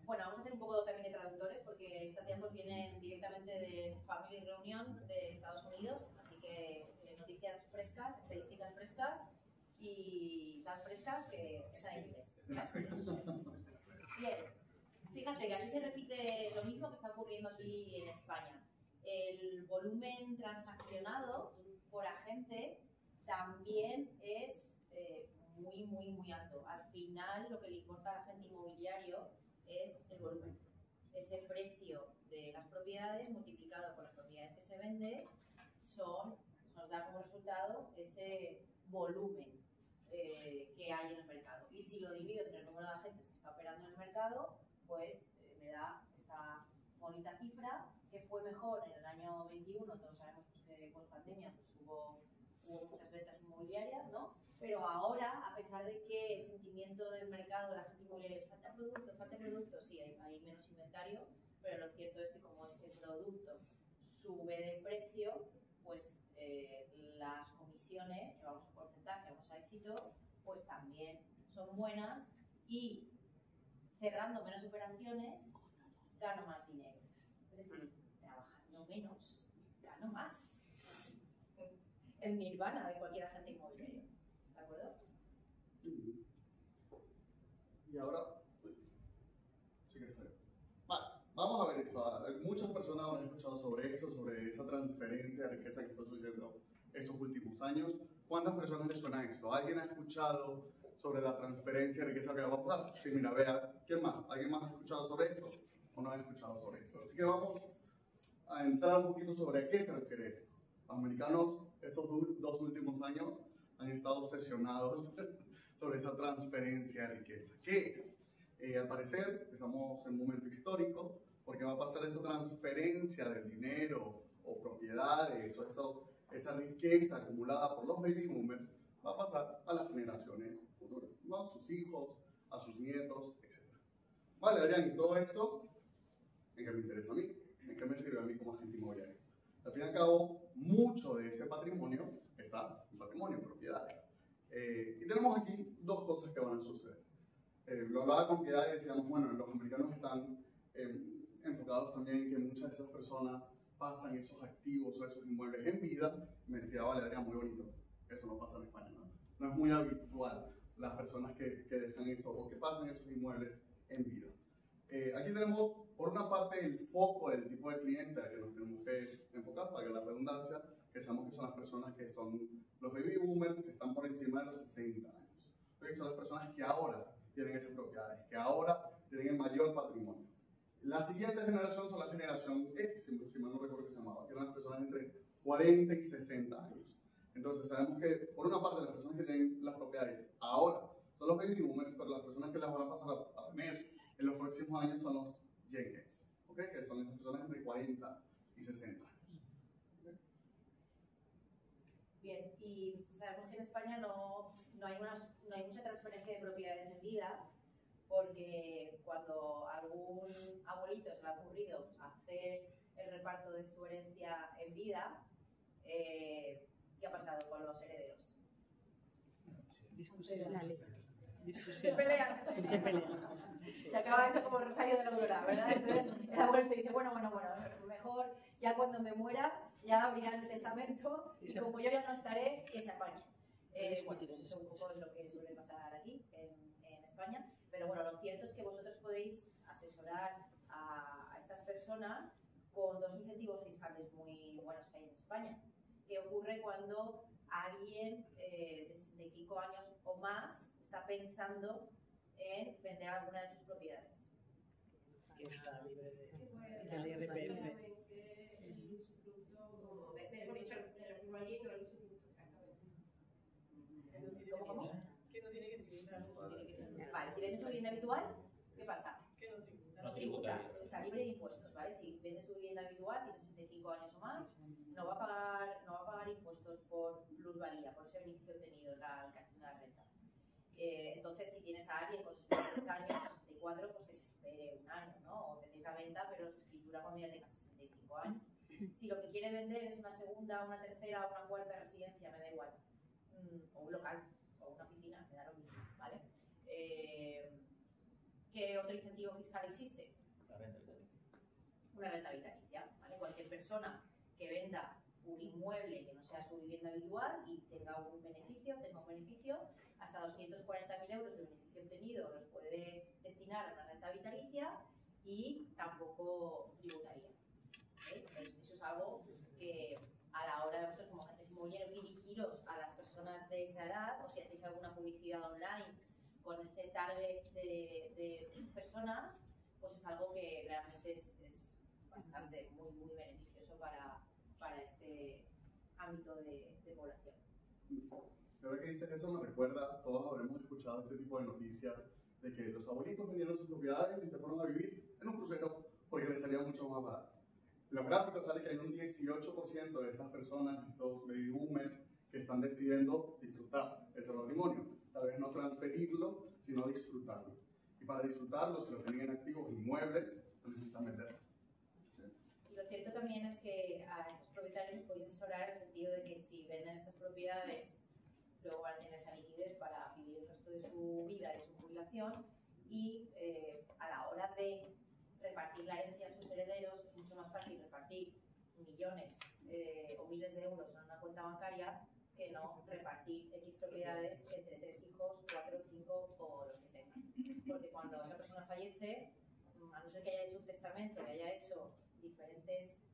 Bueno, vamos a hacer un poco también de traductores porque estas diapos vienen directamente de Family Reunion de Estados Unidos, así que noticias frescas, estadísticas frescas y tan frescas que están en inglés. Bien, fíjate que aquí se repite lo mismo que está ocurriendo aquí en España. El volumen transaccionado por agente también es muy alto. Al final lo que le importa al agente inmobiliario es el volumen. Ese precio de las propiedades multiplicado por las propiedades que se vende nos da como resultado ese volumen que hay en el mercado. Y si lo divido entre el número de agentes que está operando en el mercado, pues me da esta bonita cifra que fue mejor en el año 21. Todos sabemos que post pandemia pues hubo muchas ventas inmobiliarias, ¿no? Pero ahora, a pesar de que el sentimiento del mercado de la gente inmobiliaria es falta producto, sí, hay menos inventario, pero lo cierto es que como ese producto sube de precio, pues las comisiones, que vamos a porcentaje, vamos a éxito, pues también son buenas y cerrando menos operaciones, gano más dinero. Es decir, trabajando menos, gano más. El nirvana de cualquier agente inmobiliario. ¿De acuerdo? Y ahora, sí que está bien. Vale, vamos a ver esto. Muchas personas habrán escuchado sobre eso, sobre esa transferencia de riqueza que está sucediendo estos últimos años. ¿Cuántas personas les suena esto? ¿Alguien ha escuchado sobre la transferencia de riqueza que va a pasar? Sí, mira, vea, ¿quién más? ¿Alguien más ha escuchado sobre esto? ¿O no ha escuchado sobre esto? Así que vamos a entrar un poquito sobre a qué se refiere esto. Los americanos estos dos últimos años han estado obsesionados sobre esa transferencia de riqueza. ¿Qué es? Al parecer, estamos en un momento histórico porque va a pasar esa transferencia del dinero o propiedades o esa riqueza acumulada por los baby boomers va a pasar a las generaciones futuras, ¿no? A sus hijos, a sus nietos, etc. Vale, Adrián, y todo esto, ¿en qué me interesa a mí? ¿En qué me sirve a mí como agente inmobiliario? Al fin y al cabo, mucho de ese patrimonio está en patrimonio, en propiedades. Y tenemos aquí dos cosas que van a suceder. Lo hablaba con Piedad y decíamos, bueno, los americanos están enfocados también en que muchas de esas personas pasan esos activos o esos inmuebles en vida. Me decía, vale, Adrián, muy bonito. Eso no pasa en España, ¿no? No es muy habitual las personas que dejan eso o que pasan esos inmuebles en vida. Aquí tenemos, por una parte, el foco del tipo de cliente al que nos tenemos que enfocar, para que la redundancia, que sabemos que son las personas que son los baby boomers que están por encima de los 60 años. ¿Okay? Son las personas que ahora tienen esas propiedades, que ahora tienen el mayor patrimonio. La siguiente generación son la generación X, si mal no recuerdo que se llamaba, que eran las personas entre 40 y 60 años. Entonces sabemos que, por una parte, las personas que tienen las propiedades ahora son los baby boomers, pero las personas que las van a pasar a tener en los próximos años son los Gen X, ¿okay? Que son esas personas entre 40 y 60 años. ¿Okay? Bien, y sabemos que en España no hay mucha transferencia de propiedades en vida, porque cuando a algún abuelito se le ha ocurrido hacer el reparto de su herencia en vida, ¿qué ha pasado con los herederos? Se pelean. Y acaba eso como Rosario de la Aurora, ¿verdad? Entonces el abuelo te dice, bueno, mejor ya cuando me muera, ya abrirán el testamento y como yo ya no estaré, que se apañe. Bueno, pues eso un poco es lo que suele pasar aquí en España, pero bueno, lo cierto es que vosotros podéis asesorar a estas personas con dos incentivos fiscales muy buenos que hay en España. ¿Qué ocurre cuando alguien de 65 años o más está pensando en vender alguna de sus propiedades. Que está libre de Del IRPF. ¿Cómo? Que no tiene que tributar. Vale, si vende su vivienda habitual, ¿qué pasa? Que no tributa. No tributa, está libre de impuestos, ¿vale? Si vende su vivienda habitual, tiene 65 años o más, no va a pagar impuestos por plusvalía, por ese beneficio obtenido en la renta. Entonces, si tienes a alguien con 63 años, 64, pues que se espere un año, ¿no? O empecéis la venta, pero se escritura cuando ya tenga 65 años. Si lo que quiere vender es una segunda, una tercera o una cuarta residencia, me da igual. O un local, o una oficina, me da lo mismo, ¿vale? ¿Qué otro incentivo fiscal existe? La renta vitalicia. Una renta vitalicia, ¿vale? Cualquier persona que venda un inmueble que no sea su vivienda habitual y tenga un beneficio, hasta 240.000 euros de beneficio obtenido los puede destinar a una renta vitalicia y tampoco tributaría. ¿Vale? Entonces, eso es algo que a la hora de vosotros como agentes inmobiliarios dirigiros a las personas de esa edad, o si hacéis alguna publicidad online con ese target de personas, pues es algo que realmente es bastante, muy beneficioso para este ámbito de población. La verdad que dice eso me recuerda, todos habremos escuchado este tipo de noticias de que los abuelitos vendieron sus propiedades y se fueron a vivir en un crucero porque les salía mucho más barato. En los gráficos sale que hay un 18% de estas personas, estos baby boomers, que están decidiendo disfrutar ese patrimonio. Tal vez no transferirlo, sino disfrutarlo. Y para disfrutarlo, si lo tienen en activos inmuebles, lo necesitan vender. Y lo cierto también es que a estos propietarios podéis asesorar en el sentido de que si venden estas propiedades, luego van a tener esa liquidez para vivir el resto de su vida y su jubilación, y a la hora de repartir la herencia a sus herederos es mucho más fácil repartir millones o miles de euros en una cuenta bancaria que no repartir X propiedades entre 3 hijos, 4, 5 o los que tengan. Porque cuando esa persona fallece, a no ser que haya hecho un testamento, que haya hecho diferentes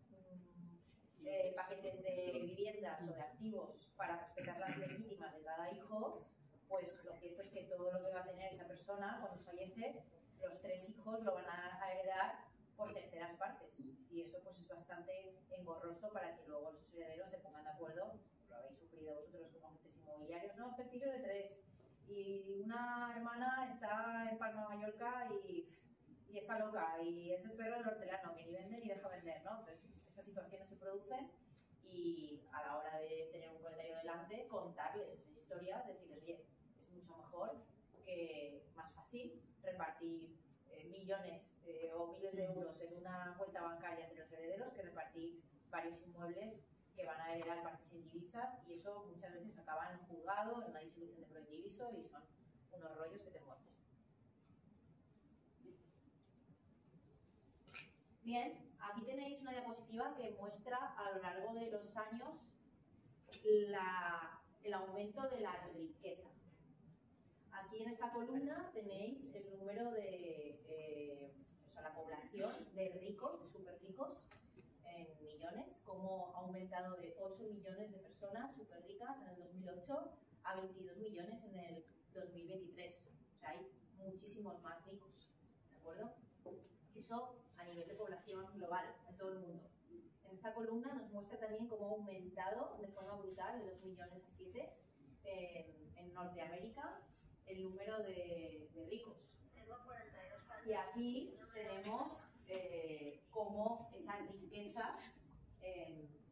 paquetes de viviendas o de activos para respetar las legítimas de cada hijo, pues lo cierto es que todo lo que va a tener esa persona cuando fallece, los 3 hijos lo van a heredar por terceras partes. Y eso pues es bastante engorroso para que luego los herederos se pongan de acuerdo. Lo habéis sufrido vosotros como agentes inmobiliarios, ¿no? Pertillo de 3. Y una hermana está en Palma de Mallorca y está loca. Y es el perro del hortelano, que ni vende ni deja vender, ¿no? Entonces, esas situaciones se producen y a la hora de tener un propietario delante, contarles esas historias, decirles, oye, es mucho mejor, más fácil, repartir millones o miles de euros en una cuenta bancaria entre los herederos que repartir varios inmuebles que van a heredar partes en divisas, y eso muchas veces acaba en juzgado, en una disolución de proindiviso, y son unos rollos que te mueres. Bien, aquí tenéis una diapositiva que muestra a lo largo de los años el aumento de la riqueza. Aquí en esta columna tenéis el número de, la población de ricos, de súper ricos, en millones, cómo ha aumentado de 8 millones de personas súper ricas en el 2008 a 22 millones en el 2023. O sea, hay muchísimos más ricos, ¿de acuerdo? Eso a nivel de población global, en todo el mundo. En esta columna nos muestra también cómo ha aumentado de forma brutal de 2 millones a 7 en Norteamérica el número de ricos. Y aquí tenemos cómo esa riqueza,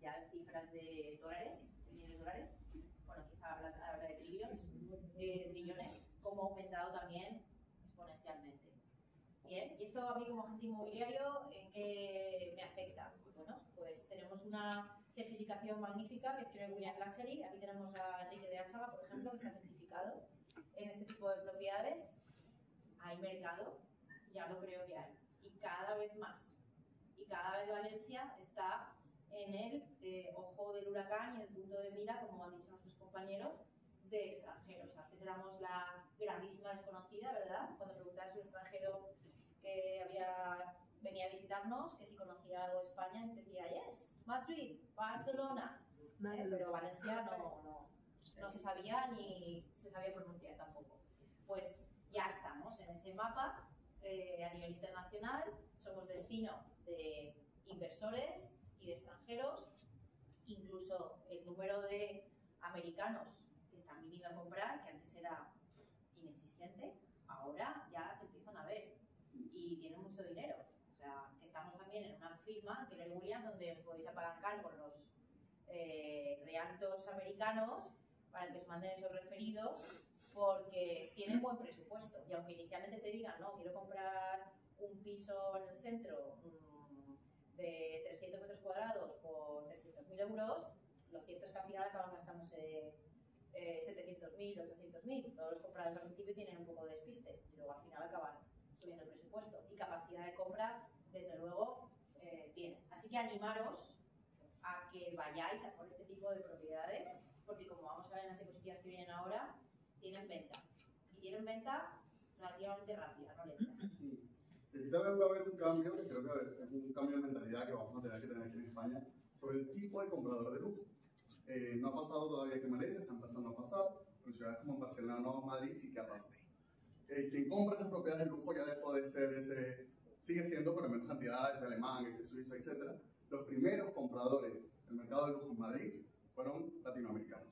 ya en cifras de dólares, de millones de dólares, bueno, aquí está habla de trillones, cómo ha aumentado también exponencialmente. Bien, y esto a mí como agente inmobiliario, ¿en qué me afecta? Bueno, pues tenemos una certificación magnífica que escribe William Luxury. Aquí tenemos a Enrique de Álzaga, por ejemplo, que está certificado en este tipo de propiedades. Hay mercado, ya lo creo que hay, y cada vez más. Y cada vez Valencia está en el ojo del huracán y en el punto de mira, como han dicho nuestros compañeros, de extranjeros. Antes éramos la grandísima desconocida, ¿verdad? Cuando preguntabas a un extranjero que venía a visitarnos, que si conocía algo de España, se decía, yes, Madrid, Barcelona, pero Valencia no se sabía ni se sabía pronunciar tampoco. pues ya estamos en ese mapa a nivel internacional, somos destino de inversores y de extranjeros, incluso el número de americanos que están viniendo a comprar, que antes era inexistente, ahora ya se empiezan a ver y tienen mucho dinero. O sea, que estamos también en una firma, Keller Williams, donde os podéis apalancar con los realtors americanos para que os manden esos referidos, porque tienen buen presupuesto. Y aunque inicialmente te digan, no, quiero comprar un piso en el centro de 300 metros cuadrados por 300.000 euros, lo cierto es que al final acaban gastándose 700.000, 800.000. Todos los compradores al principio tienen un poco de despiste y luego al final acaban subiendo el presupuesto. Y capacidad de compra, desde luego, tienen. Así que animaros a que vayáis a por este tipo de propiedades, porque como vamos a ver en las diapositivas que vienen ahora, tienen venta. Y tienen venta relativamente rápida, no lenta. Y aquí también va a haber un cambio, que creo que es un cambio de mentalidad que vamos a tener que tener aquí en España, sobre el tipo de comprador de lujo. No ha pasado todavía que en Malaysia, está empezando a pasar, pero en ciudades como Barcelona o Madrid sí que ha pasado. Quien compra esas propiedades de lujo ya dejó de ser ese, sigue siendo, pero en menos cantidad, ese alemán, ese suizo, etc. Los primeros compradores del mercado de lujo en Madrid fueron latinoamericanos.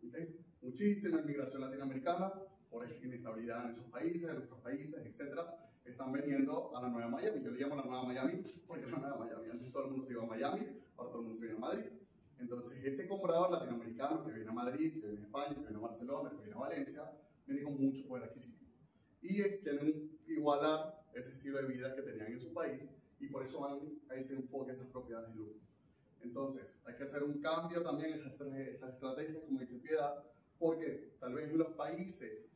¿Okay? Muchísima inmigración latinoamericana, por inestabilidad en esos países, en nuestros países, etc. Están veniendo a la Nueva Miami. Yo le llamo la Nueva Miami porque es la Nueva Miami. Antes todo el mundo se iba a Miami, ahora todo el mundo se viene a Madrid. Entonces, ese comprador latinoamericano que viene a Madrid, que viene a España, que viene a Barcelona, que viene a Valencia, viene con mucho poder adquisitivo. Y quieren igualar ese estilo de vida que tenían en su país y por eso van a ese enfoque, a esas propiedades de lujo. Entonces, hay que hacer un cambio también en esas estrategias, como dice Piedad, porque tal vez en los países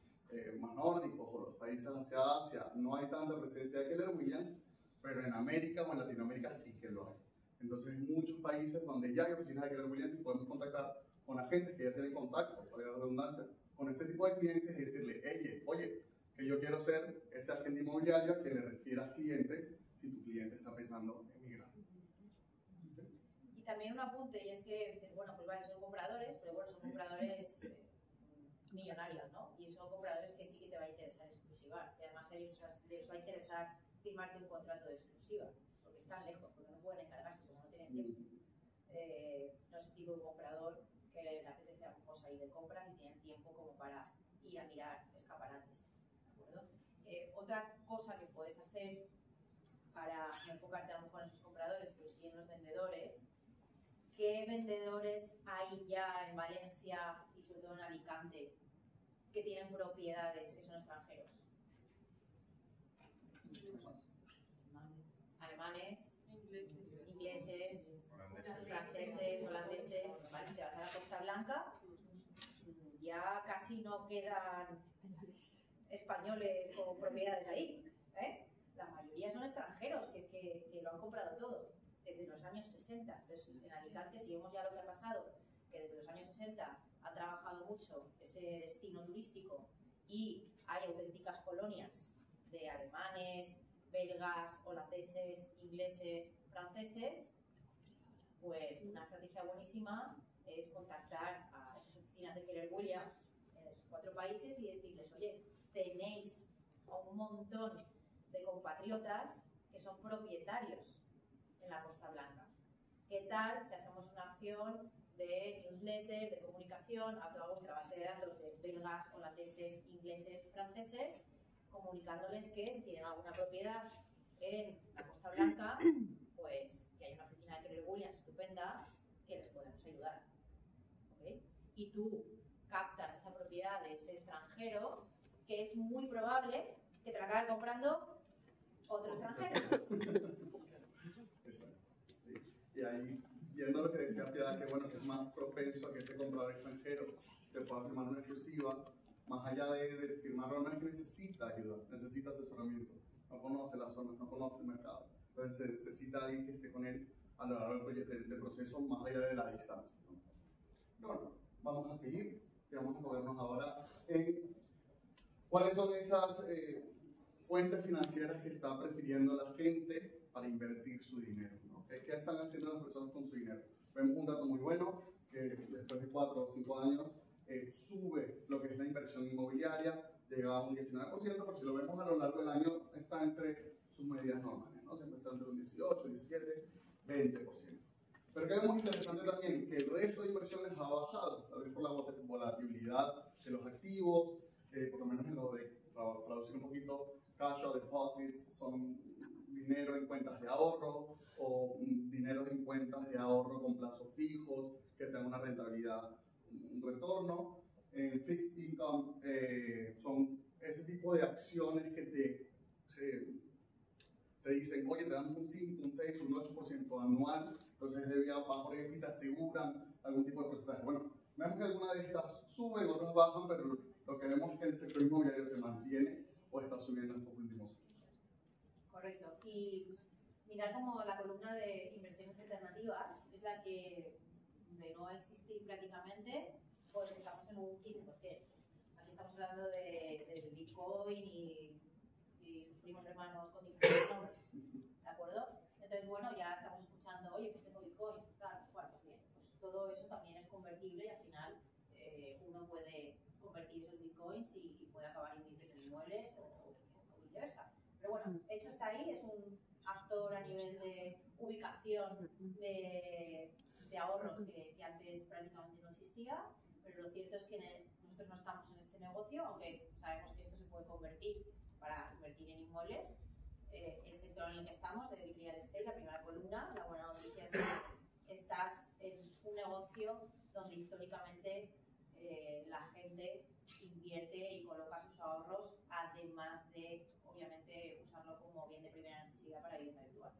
más nórdicos o los países hacia Asia no hay tanta presencia de Keller Williams, pero en América o en Latinoamérica sí que lo hay. Entonces, en muchos países donde ya hay oficinas de Keller Williams y podemos contactar con agentes que ya tienen contacto, para la redundancia, con este tipo de clientes y decirle, oye, que yo quiero ser ese agente inmobiliario que le refiera a clientes si tu cliente está pensando en migrar. Y también un apunte, y es que, bueno, pues vale, son compradores, pero bueno, son compradores millonarios, ¿no? Y son compradores que sí que te va a interesar exclusivar. Y además a ellos les va a interesar firmarte un contrato de exclusiva, porque están lejos, porque no pueden encargarse, como no tienen tiempo. No es el tipo de comprador que le apetece a lo mejor salir de compras y tienen tiempo como para ir a mirar escaparates. Otra cosa que puedes hacer para no enfocarte a lo mejor en los compradores, pero sí en los vendedores, ¿qué vendedores hay ya en Valencia y sobre todo en Alicante que tienen propiedades que son extranjeros? Alemanes, ingleses, franceses, holandeses. Vale, te vas a la Costa Blanca, ya casi no quedan españoles con propiedades ahí, ¿eh? La mayoría son extranjeros, que es que lo han comprado todo desde los años 60. Entonces, en Alicante, si vemos ya lo que ha pasado, que desde los años 60 ha trabajado mucho ese destino turístico y hay auténticas colonias de alemanes, belgas, holandeses, ingleses, franceses, pues una estrategia buenísima es contactar a esas oficinas de Keller Williams en esos 4 países y decirles, oye, tenéis a un montón de compatriotas que son propietarios en la Costa Blanca. ¿Qué tal si hacemos una acción de newsletter, de comunicación a toda vuestra base de datos de belgas, holandeses, ingleses, franceses, comunicándoles que si tienen alguna propiedad en la Costa Blanca, pues que hay una oficina de Keller Williams estupenda que les podemos ayudar. ¿Okay? Y tú captas esa propiedad de ese extranjero, que es muy probable que te la acabe comprando otro extranjero. Sí. Y ahí, viendo lo que decía Piedad, que bueno, que es más propenso a que ese comprador extranjero te pueda firmar una exclusiva, más allá de firmarlo, no es que necesita ayuda, necesita asesoramiento. No conoce las zonas, no conoce el mercado. Entonces se necesita alguien que esté con él a lo largo del proceso, más allá de la distancia. Bueno, vamos a seguir y vamos a enfocarnos ahora en cuáles son esas fuentes financieras que está prefiriendo la gente para invertir su dinero, ¿no? ¿Qué están haciendo las personas con su dinero? Vemos un dato muy bueno, que después de 4 o 5 años sube lo que es la inversión inmobiliaria, llega a un 19%, pero si lo vemos a lo largo del año, está entre sus medidas normales, ¿no? Siempre está entre un 18, 17, 20%. Pero que vemos interesante también que el resto de inversiones ha bajado, tal vez por la volatilidad de los activos, por lo menos en lo de traducir un poquito, cash out deposits son dinero en cuentas de ahorro o dinero en cuentas de ahorro con plazos fijos que tengan una rentabilidad, un retorno. Fixed income son ese tipo de acciones que te dicen, oye, te dan un 5, un 6, un 8% anual, entonces de bajo riesgo y te aseguran algún tipo de porcentaje. Bueno, vemos que algunas de estas suben, otras bajan, pero lo que vemos es que el sector inmobiliario se mantiene o está subiendo en estos últimos años. Correcto. Y mirar como la columna de inversiones alternativas es la que, de no existir prácticamente, pues estamos en un 15%. Aquí estamos hablando del Bitcoin y sus primos hermanos con diferentes nombres, ¿de acuerdo? Entonces, bueno, ya estamos escuchando, oye, pues tengo Bitcoin, tal, cual, pues bien, pues todo eso también es convertible y al final uno puede convertir esos Bitcoins y puede acabar invirtiendo en inmuebles o viceversa. Pero bueno, eso está ahí, es un actor a nivel de ubicación de ahorros que antes prácticamente no existía, pero lo cierto es que nosotros no estamos en este negocio, aunque sabemos que esto se puede convertir para invertir en inmuebles. El sector en el que estamos, de real estate, la primera columna, la buena noticia es que estás en un negocio donde históricamente la gente invierte y coloca sus ahorros, además de, obviamente, usarlo como bien de primera necesidad para vivienda habitual.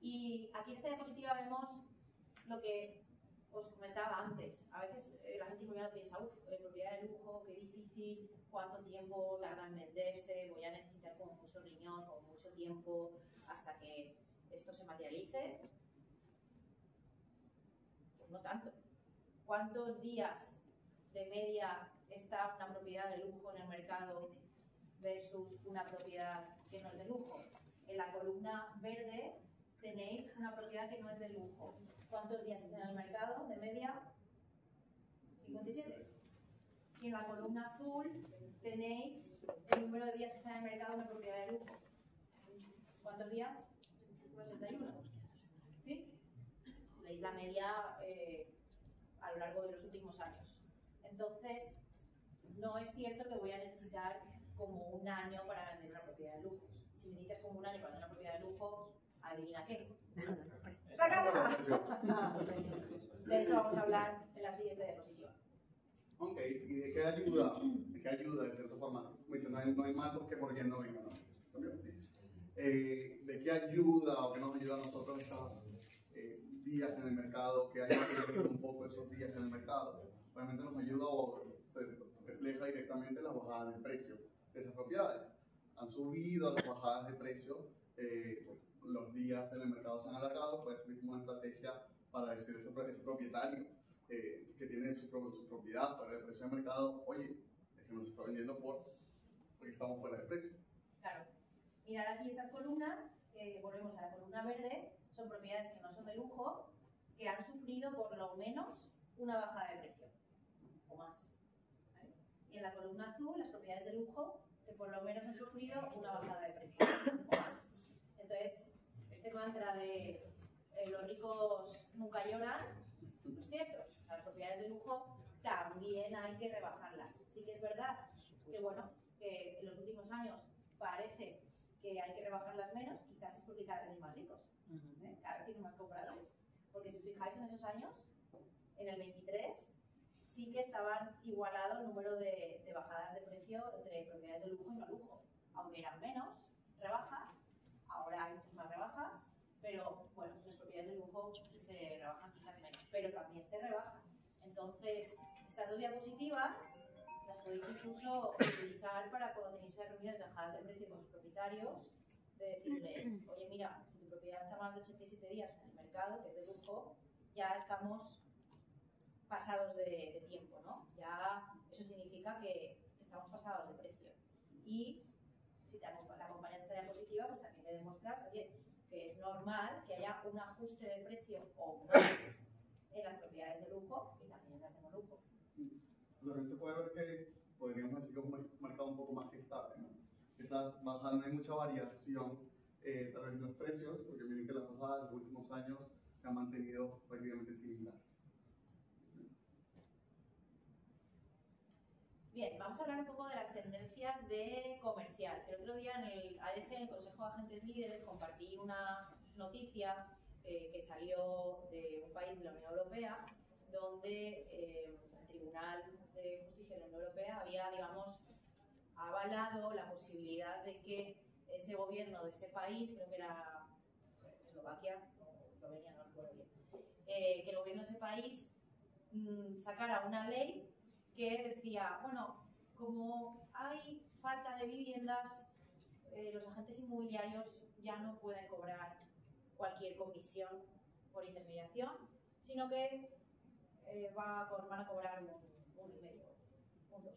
Y aquí en esta diapositiva vemos lo que os comentaba antes. A veces la gente inmobiliaria piensa, propiedad de lujo, qué difícil, cuánto tiempo tarda en venderse, voy a necesitar como mucho riñón o mucho tiempo hasta que esto se materialice. Pues no tanto. ¿Cuántos días de media está una propiedad de lujo en el mercado versus una propiedad que no es de lujo? En la columna verde tenéis una propiedad que no es de lujo. ¿Cuántos días está en el mercado de media? 57. Y en la columna azul tenéis el número de días que está en el mercado de una propiedad de lujo. ¿Cuántos días? 61. ¿Sí? Veis la media a lo largo de los últimos años. Entonces, no es cierto que voy a necesitar como un año para vender una propiedad de lujo. Si necesitas como un año para vender una propiedad de lujo, adivina qué. ¡La cámara! De eso vamos a hablar en la siguiente diapositiva. Ok, ¿y de qué ayuda? ¿De qué ayuda, de cierta forma? Me dice, no hay mal porque no venga, ¿no? ¿De qué ayuda o qué nos ayuda a nosotros estos días en el mercado? ¿Qué ayuda un poco esos días en el mercado? Obviamente nos ayuda o se refleja directamente las bajadas de precio de esas propiedades. Han subido las bajadas de precio, los días en el mercado se han alargado, puede ser como una estrategia para decir ese propietario que tiene su propiedad para el precio de mercado, oye, es que nos está vendiendo porque estamos fuera de precio. Claro. Mirad aquí estas columnas, volvemos a la columna verde, son propiedades que no son de lujo, que han sufrido por lo menos una bajada de precio, o más. ¿Vale? Y en la columna azul, las propiedades de lujo, que por lo menos han sufrido una bajada de precio, o más. Entonces, este mantra de los ricos nunca lloran, no es cierto. Las propiedades de lujo también hay que rebajarlas. Sí que es verdad que, bueno, que en los últimos años parece que hay que rebajarlas menos, quizás es porque cada vez hay más ricos, cada vez tienen más compradores. Porque si os fijáis en esos años, en el 23, sí que estaban igualados el número de bajadas de precio entre propiedades de lujo y no lujo. Aunque eran menos rebajas, ahora hay muchas más rebajas, pero bueno, las propiedades de lujo se rebajan quizás menos, pero también se rebajan. Entonces, estas dos diapositivas las podéis incluso utilizar para cuando tenéis reuniones de bajadas de precio con los propietarios, de decirles, oye, mira, si tu propiedad está más de 87 días en el mercado, que es de lujo, ya estamos pasados de tiempo, ¿no? Ya eso significa que estamos pasados de precio. Y si te acompañas esta diapositiva, pues también le demuestras, oye, que que es normal que haya un ajuste de precio o más en las propiedades de lujo y también en las de no lujo. También se puede ver que podríamos decir que es un mercado un poco más estable, ¿no? Quizás no hay mucha variación tal vez en los precios, porque miren que las bajadas de los últimos años se han mantenido prácticamente similares. Bien, vamos a hablar un poco de las tendencias de comercial. El otro día en el ADC, en el Consejo de Agentes Líderes, compartí una noticia que salió de un país de la Unión Europea, donde el Tribunal de Justicia de la Unión Europea había, digamos, avalado la posibilidad de que ese gobierno de ese país, creo que era Eslovaquia o Eslovenia, no recuerdo bien, que el gobierno de ese país sacara una ley que decía, bueno, como hay falta de viviendas, los agentes inmobiliarios ya no pueden cobrar cualquier comisión por intermediación, sino que van a cobrar un 1,5, un 2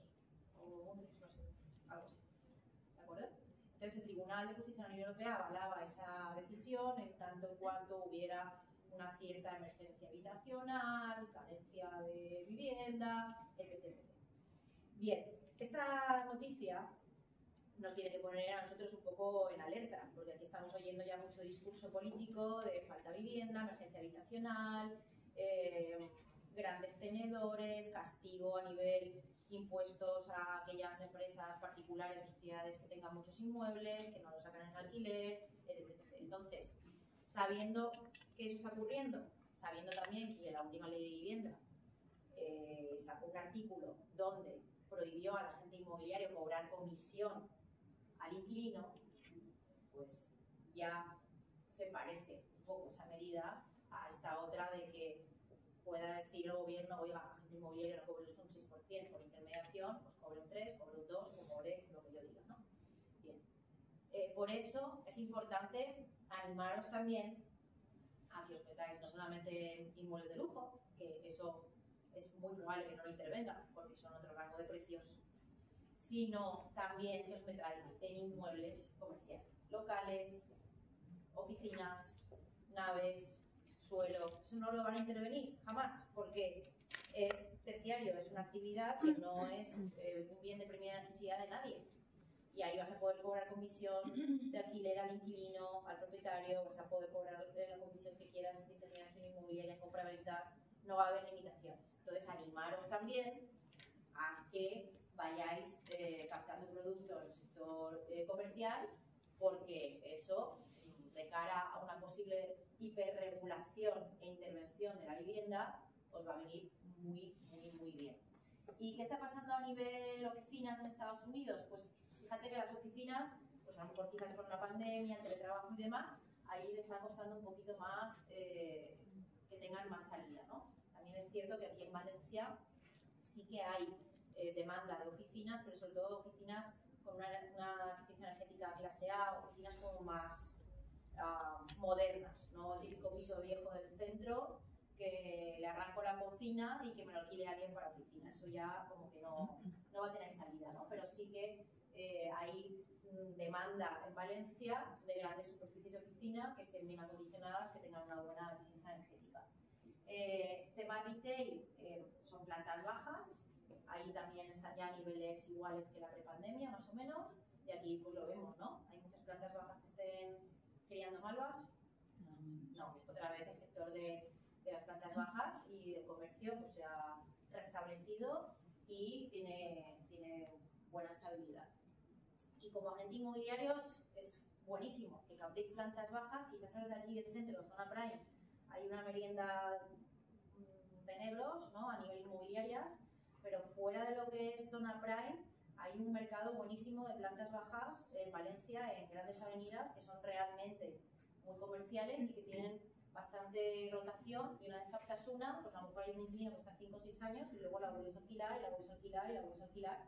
o un 3, no sé, algo así. ¿De acuerdo? Entonces el Tribunal de Justicia de la Unión Europea avalaba esa decisión en tanto en cuanto hubiera una cierta emergencia habitacional, carencia de vivienda, etc. Bien, esta noticia nos tiene que poner a nosotros un poco en alerta, porque aquí estamos oyendo ya mucho discurso político de falta de vivienda, emergencia habitacional, grandes tenedores, castigo a nivel impuestos a aquellas empresas particulares o sociedades que tengan muchos inmuebles, que no los sacan en alquiler, etc. Entonces, sabiendo que eso está ocurriendo, sabiendo también que la última ley de vivienda sacó un artículo donde prohibió al agente inmobiliario cobrar comisión al inquilino, pues ya se parece un poco esa medida a esta otra de que pueda decir el gobierno, oiga, agente inmobiliario no cobre usted un 6% por intermediación, pues cobre un 3, cobre un 2 o cobre lo que yo diga, ¿no? Bien. Por eso es importante animaros también a que os metáis no solamente en inmuebles de lujo, que eso es muy probable que no lo intervengan porque son otro rango de precios, sino también que os metáis en inmuebles comerciales, locales, oficinas, naves, suelo. Eso no lo van a intervenir jamás porque es terciario, es una actividad que no es un bien de primera necesidad de nadie. Y ahí vas a poder cobrar comisión de alquiler al inquilino, al propietario, vas a poder cobrar la comisión que quieras de intermediación inmobiliaria en compraventas, no va a haber limitaciones. Entonces, animaros también a que vayáis captando producto en el sector comercial, porque eso, de cara a una posible hiperregulación e intervención de la vivienda, os va a venir muy, muy, muy bien. ¿Y qué está pasando a nivel oficinas en Estados Unidos? Pues fíjate que las oficinas, pues a lo mejor quizás con la pandemia, el teletrabajo y demás, ahí les está costando un poquito más que tengan más salida, ¿no? También es cierto que aquí en Valencia sí que hay demanda de oficinas, pero sobre todo oficinas con una eficiencia energética clase A, oficinas como más modernas, ¿no? El típico piso viejo del centro que le arranco la cocina y que me lo alquile alguien para oficina. Eso ya como que no va a tener salida, ¿no? Pero sí que hay demanda en Valencia de grandes superficies de oficina que estén bien acondicionadas, que tengan una buena eficiencia energética. Tema retail, son plantas bajas, ahí también están ya a niveles iguales que la prepandemia, más o menos, y aquí pues lo vemos, ¿no? Hay muchas plantas bajas que estén criando malvas. No, otra vez el sector de las plantas bajas y de comercio pues se ha restablecido y tiene buena estabilidad. Y como agente inmobiliario es buenísimo que captéis plantas bajas, quizás sales de aquí del centro, zona prime, hay una merienda de negros, ¿no? A nivel inmobiliarias, pero fuera de lo que es zona prime hay un mercado buenísimo de plantas bajas en Valencia, en grandes avenidas, que son realmente muy comerciales y que tienen bastante rotación, y una vez captas una, pues a lo mejor hay un inquilino que está 5 o 6 años y luego la vuelves a alquilar y la vuelves a alquilar y la vuelves a alquilar,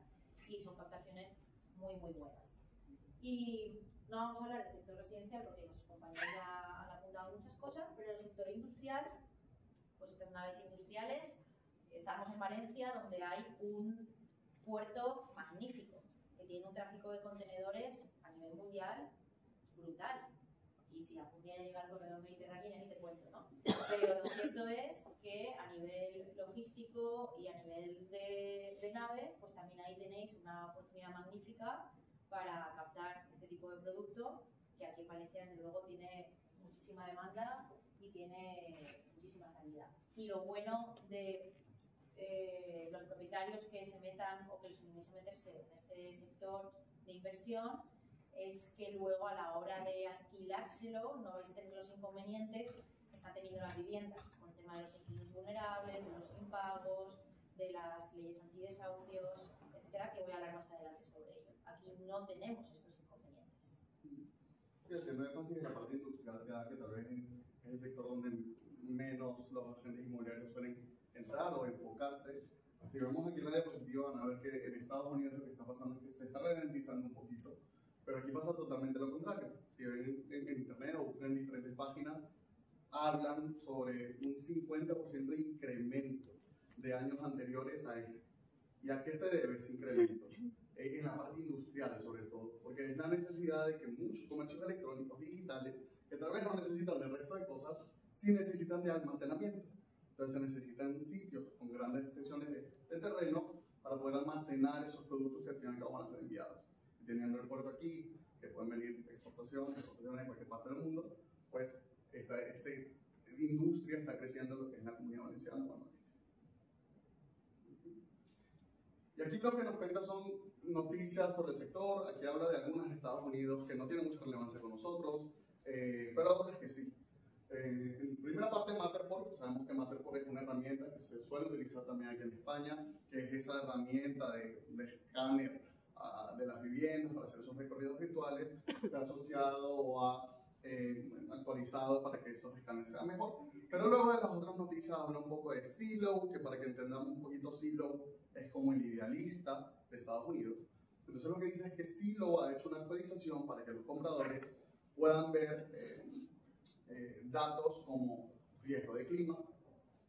y son captaciones muy, muy buenas. Y no vamos a hablar del sector residencial porque nuestros compañeros ya han apuntado muchas cosas, pero en el sector industrial, pues estas naves industriales, estamos en Valencia, donde hay un puerto magnífico, que tiene un tráfico de contenedores a nivel mundial brutal. Y y si algún día llega al corredor mediterráneo ya ni te cuento, ¿no? Pero lo cierto es que a nivel logístico y a nivel de naves, pues también ahí tenéis una oportunidad magnífica para captar este tipo de producto, que aquí en Valencia desde luego tiene muchísima demanda y tiene muchísima salida. Y lo bueno de los propietarios que se metan o que les conviene meterse en este sector de inversión es que luego a la hora de alquilárselo no vais a tener los inconvenientes que están teniendo las viviendas con el tema de los inquilinos vulnerables, de los impagos, de las leyes antidesahucios, etcétera, que voy a hablar más adelante sobre ello. Aquí no tenemos estos inconvenientes. Sí, haciendo énfasis en la parte industrial, que tal vez es el sector donde menos los agentes inmobiliarios suelen entrar o enfocarse. Si vemos aquí la diapositiva, van a ver que en Estados Unidos lo que está pasando es que se está ralentizando un poquito, pero aquí pasa totalmente lo contrario. Si ven en internet o buscan en diferentes páginas, hablan sobre un 50% de incremento de años anteriores a este. ¿Y a qué se debe ese incremento? En la parte industrial, sobre todo, porque es la necesidad de que muchos comercios electrónicos digitales, que tal vez no necesitan del resto de cosas, sí necesitan de almacenamiento. Entonces se necesitan sitios con grandes extensiones de terreno para poder almacenar esos productos que al final van a ser enviados. Teniendo el puerto aquí, que pueden venir exportaciones en cualquier parte del mundo, pues esta industria está creciendo en lo que es la Comunidad Valenciana. Y aquí lo que nos cuenta son noticias sobre el sector. Aquí habla de algunas de Estados Unidos que no tienen mucha relevancia con nosotros, pero otras que sí. En primera parte, Matterport, sabemos que Matterport es una herramienta que se suele utilizar también aquí en España, que es esa herramienta de escáner de las viviendas para hacer esos recorridos virtuales, se ha asociado o ha actualizado para que esos escáneres sean mejor. Pero luego de las otras noticias habla un poco de Zillow, que para que entendamos un poquito, Zillow es como el idealista de Estados Unidos. Entonces lo que dice es que Zillow ha hecho una actualización para que los compradores puedan ver datos como riesgo de clima,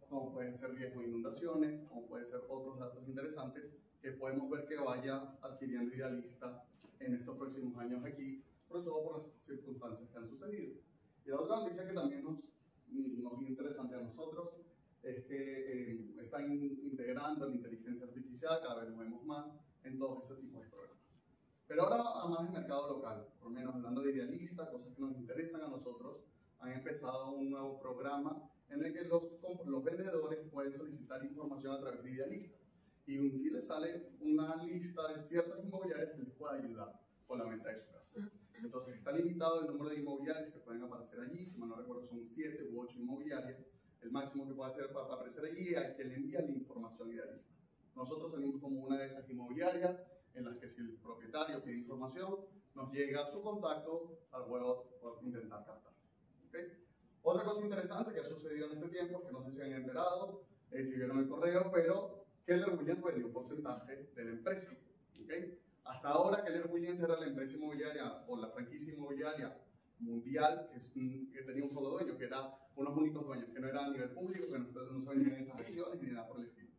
como pueden ser riesgo de inundaciones, como pueden ser otros datos interesantes que podemos ver que vaya adquiriendo Idealista en estos próximos años aquí, sobre todo por las circunstancias que han sucedido. Y la otra noticia que también nos es interesante a nosotros es que están integrando la inteligencia artificial, cada vez lo vemos más en todos estos tipos de programas. Pero ahora a más de mercado local, por lo menos hablando de Idealista, cosas que nos interesan a nosotros, han empezado un nuevo programa en el que los vendedores pueden solicitar información a través de Idealista. Y les sale una lista de ciertas inmobiliarias que les pueda ayudar con la venta de su casa. Entonces está limitado el número de inmobiliarias que pueden aparecer allí, si mal no recuerdo son 7 u 8 inmobiliarias, el máximo que puede hacer para aparecer allí hay que le envía la información Idealista. Nosotros salimos como una de esas inmobiliarias en las que si el propietario pide información, nos llega su contacto al luego intentar captar. ¿Okay? Otra cosa interesante que ha sucedido en este tiempo, que no sé si han enterado, si vieron el correo, pero Keller Williams vendió un porcentaje de la empresa. ¿Okay? Hasta ahora Keller Williams era la empresa inmobiliaria o la franquicia inmobiliaria mundial que tenía un solo dueño, que era unos únicos dueños, que no era a nivel público, que no se vendían esas acciones ni nada por el estilo.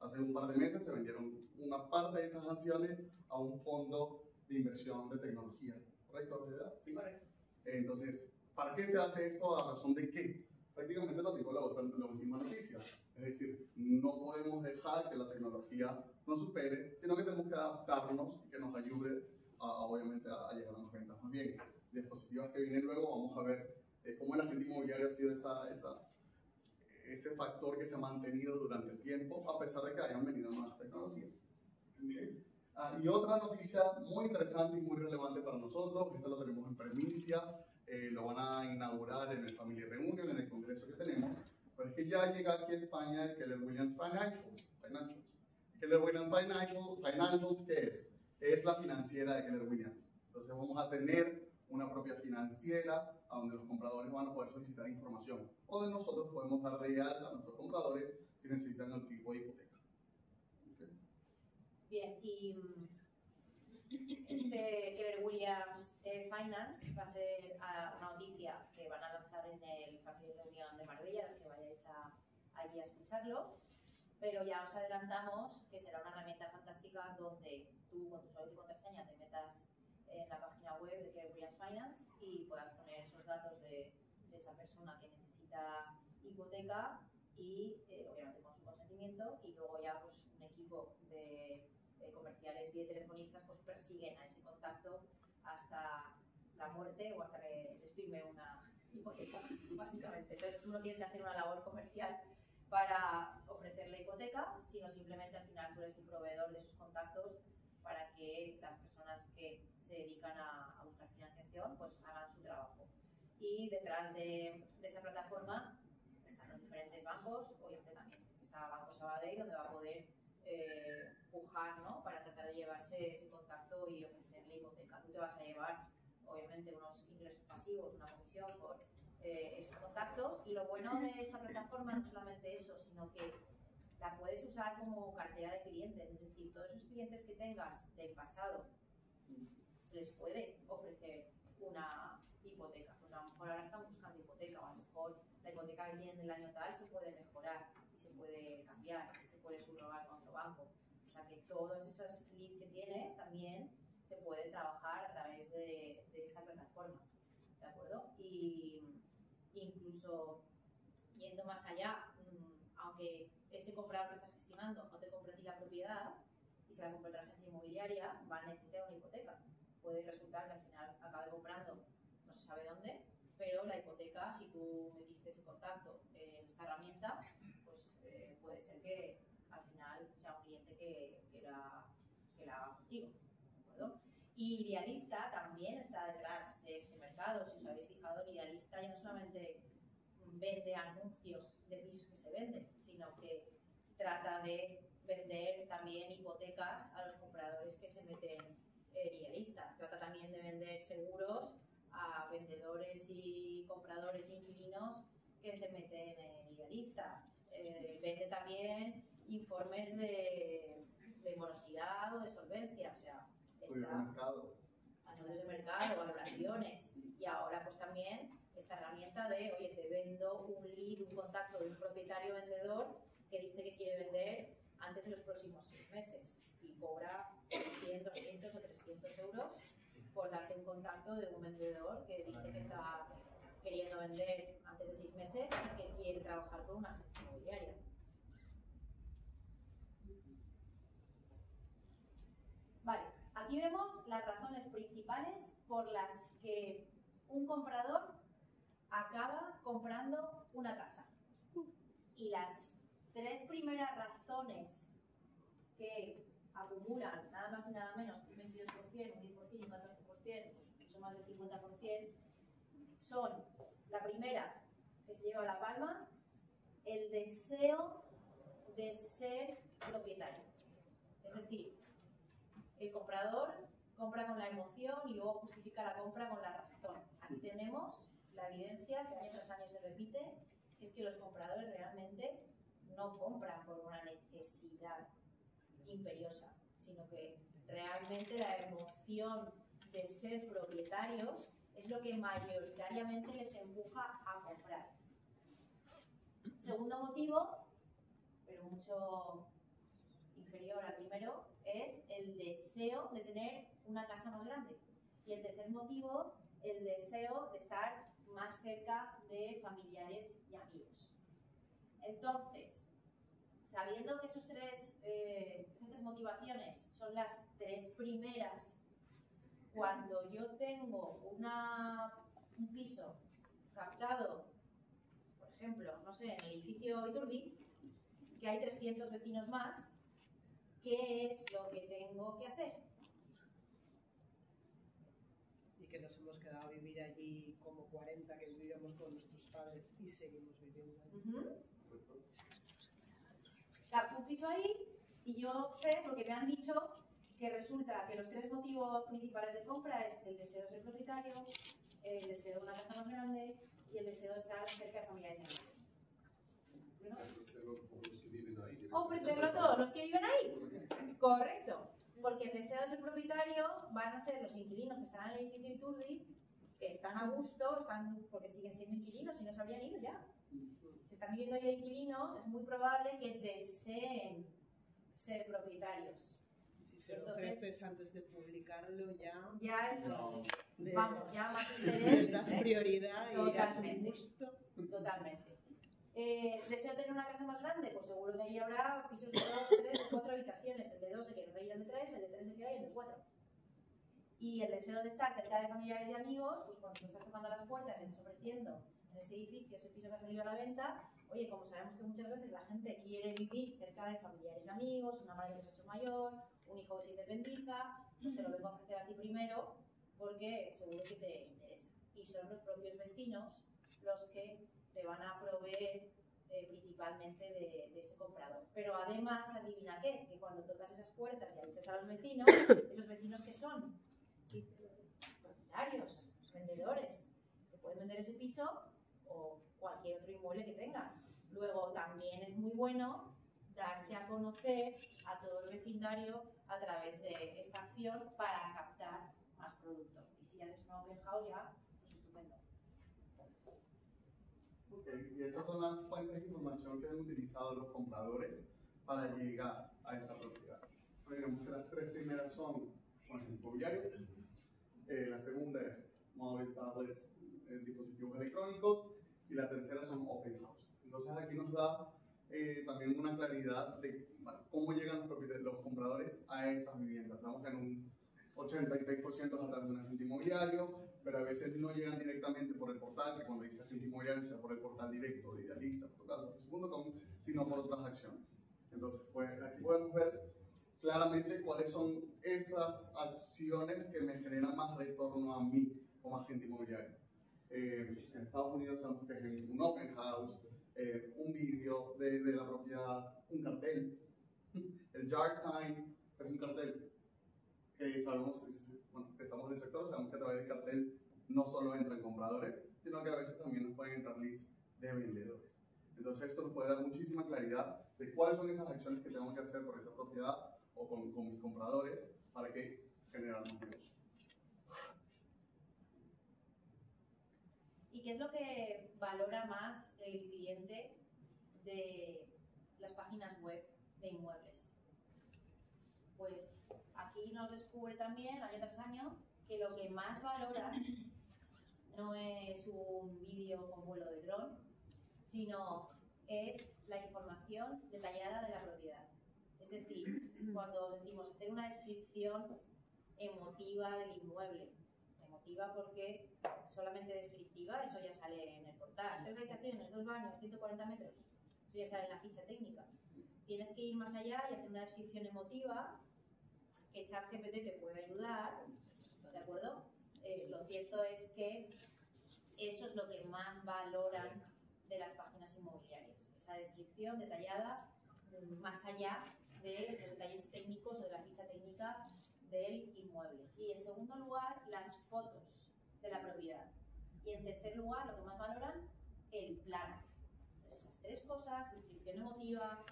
Hace un par de meses se vendieron una parte de esas acciones a un fondo de inversión de tecnología. ¿Correcto, verdad? Sí. Correcto. Entonces, ¿para qué se hace esto? ¿A razón de qué? Prácticamente lo dijo la última noticia. Es decir, no podemos dejar que la tecnología nos supere, sino que tenemos que adaptarnos y que nos ayude obviamente a llegar a las ventas. Más bien, diapositivas que vienen luego, vamos a ver cómo el agente inmobiliario ha sido ese factor que se ha mantenido durante el tiempo, a pesar de que hayan venido nuevas tecnologías. ¿Okay? Y otra noticia muy interesante y muy relevante para nosotros, esto lo tenemos en primicia, lo van a inaugurar en el Family Reunion, en el congreso que tenemos, pero es que ya llega aquí a España el Keller Williams Financials. Keller Williams Financials, ¿qué es? Es la financiera de Keller Williams. Entonces vamos a tener una propia financiera a donde los compradores van a poder solicitar información. O de nosotros podemos dar de alta a nuestros compradores si necesitan el tipo de hipoteca. ¿Okay? Bien, y Keller Williams Finance va a ser una noticia que van a lanzar en el Family Reunion de Marbella, los que vayáis allí a escucharlo, pero ya os adelantamos que será una herramienta fantástica donde tú con tu usuario y contraseña te metas en la página web de Keller Williams Finance y puedas poner esos datos de esa persona que necesita hipoteca y obviamente con su consentimiento, y luego ya pues un equipo de comerciales y de telefonistas pues persiguen a ese contacto hasta la muerte o hasta que les firme una hipoteca, básicamente. Entonces tú no tienes que hacer una labor comercial para ofrecerle hipotecas, sino simplemente al final tú eres el proveedor de esos contactos para que las personas que se dedican a buscar financiación pues hagan su trabajo. Y detrás de esa plataforma están los diferentes bancos, obviamente también está Banco Sabadell, donde va a poder pujar, ¿no?, para tratar de llevarse ese contacto y ofrecerle hipoteca. Tú te vas a llevar obviamente unos ingresos pasivos, una comisión por esos contactos, y lo bueno de esta plataforma no es solamente eso, sino que la puedes usar como cartera de clientes, es decir, todos esos clientes que tengas del pasado se les puede ofrecer una hipoteca, porque a lo mejor ahora están buscando hipoteca, o a lo mejor la hipoteca que tienen del año tal se puede mejorar y se puede cambiar, y se puede subrogar con otro banco. O sea que todos esos leads que tienes también se puede trabajar a través de esta plataforma, ¿de acuerdo? Y incluso yendo más allá, aunque ese comprador que estás gestionando no te compre a ti la propiedad y se la compre otra agencia inmobiliaria, va a necesitar una hipoteca. Puede resultar que al final acabe comprando no se sabe dónde, pero la hipoteca, si tú metiste ese contacto en esta herramienta, pues puede ser que al final sea un cliente que la haga contigo, ¿de acuerdo? Y Idealista también está detrás de este mercado. Si os habéis fijado, Idealista ya no solamente vende anuncios de pisos que se venden, sino que trata de vender también hipotecas a los compradores que se meten en Idealista. Trata también de vender seguros a vendedores y compradores e inquilinos que se meten en Idealista. Vende también informes de morosidad o de solvencia, o sea, Estudios de mercado. Estudios de mercado, valoraciones, y ahora pues también esta herramienta de, oye, te vendo un lead, un contacto de un propietario vendedor que dice que quiere vender antes de los próximos 6 meses y cobra 100, 200 o 300 euros por darte un contacto de un vendedor que dice que está queriendo vender antes de 6 meses y que quiere trabajar con una agencia inmobiliaria. Vale, aquí vemos las razones principales por las que un comprador acaba comprando una casa. Y las 3 primeras razones que acumulan nada más y nada menos que un 22%, un 10% y un 14%, pues son más del 50%, son, la primera, que se lleva la palma, el deseo de ser propietario. Es decir, el comprador compra con la emoción y luego justifica la compra con la razón. Aquí tenemos la evidencia que año tras año se repite, que es que los compradores realmente no compran por una necesidad imperiosa, sino que realmente la emoción de ser propietarios es lo que mayoritariamente les empuja a comprar. Segundo motivo, pero mucho inferior al primero, es el deseo de tener una casa más grande. Y el tercer motivo, el deseo de estar más cerca de familiares y amigos. Entonces, sabiendo que esas tres motivaciones son las 3 primeras, cuando yo tengo un piso captado, por ejemplo, no sé, en el edificio Iturbi, que hay 300 vecinos más, ¿qué es lo que tengo que hacer? Y que nos hemos quedado a vivir allí como 40 que vivíamos con nuestros padres y seguimos viviendo allí. Capto un piso ahí y yo sé, porque me han dicho, que resulta que los 3 motivos principales de compra es el deseo de ser propietario, el deseo de una casa más grande y el deseo de estar cerca de familiares y amigos. Ofrecerlo a todos los que viven ahí. Correcto. Porque el deseo de ser propietario van a ser los inquilinos que están en el edificio Iturbi, que están a gusto, porque siguen siendo inquilinos y no se habrían ido ya. Si están viviendo ahí de inquilinos, es muy probable que deseen ser propietarios. Si se lo ofreces veces antes de publicarlo Ya es, No. vamos, ya más les interés. das ¿eh? prioridad y es Totalmente. un gusto. Totalmente. ¿Deseo tener una casa más grande? Pues seguro que ahí habrá pisos de 2, 3 o 4 habitaciones. El de 2 se quiere ir al de 3, el de 3 se quiere ir al de 4. Y el deseo de estar cerca de familiares y amigos, pues cuando tú estás tocando las puertas y estás ofreciendo en ese edificio, ese piso que ha salido a la venta, oye, como sabemos que muchas veces la gente quiere vivir cerca de familiares y amigos, una madre que se ha hecho mayor, un hijo que se independiza, pues te lo vengo a ofrecer a ti primero porque seguro que te interesa. Y son los propios vecinos los que te van a proveer principalmente de ese comprador. Pero además, adivina qué, que cuando tocas esas puertas y avisas a los vecinos, ¿esos vecinos qué son? Propietarios, vendedores, que pueden vender ese piso o cualquier otro inmueble que tengan. Luego también es muy bueno darse a conocer a todo el vecindario a través de esta acción para captar más producto. Y si ya eres una open house ya, pues estupendo. Okay. Y estas son las fuentes de información que han utilizado los compradores para llegar a esa propiedad. Digamos que las tres primeras son inmobiliarios, la segunda es móvil, tablets, dispositivos electrónicos, y la tercera son open houses. Entonces aquí nos da también una claridad de cómo llegan los compradores a esas viviendas. Sabemos que en un 86% es a través de un agente inmobiliario, pero a veces no llegan directamente por el portal, que cuando dice agente inmobiliario sea por el portal directo de Idealista, por tu caso, Piso.com, sino por otras acciones. Entonces, pues aquí podemos ver claramente cuáles son esas acciones que me generan más retorno a mí como agente inmobiliario. En Estados Unidos sabemos que es un open house, un vídeo de la propiedad, un cartel. El yard sign es un cartel que sabemos, bueno, que estamos en el sector, sabemos que a través del cartel no solo entran compradores, sino que a veces también nos pueden entrar leads de vendedores. Entonces esto nos puede dar muchísima claridad de cuáles son esas acciones que tengo que hacer por esa propiedad o con mis compradores para que generar más negocio. ¿Y qué es lo que valora más el cliente de las páginas web de inmuebles? Pues aquí nos descubre también, año tras año, que lo que más valoran no es un vídeo con vuelo de dron, sino es la información detallada de la propiedad. Es decir, cuando decimos hacer una descripción emotiva del inmueble, emotiva porque solamente descriptiva, eso ya sale en el portal. 3 habitaciones, 2 baños, 140 metros, eso ya sale en la ficha técnica. Tienes que ir más allá y hacer una descripción emotiva que ChatGPT te puede ayudar, ¿de acuerdo? Lo cierto es que eso es lo que más valoran de las páginas inmobiliarias, esa descripción detallada, más allá de los detalles técnicos o de la ficha técnica del inmueble. Y en segundo lugar, las fotos de la propiedad. Y en tercer lugar, lo que más valoran, el plano. Entonces, esas tres cosas, descripción emotiva,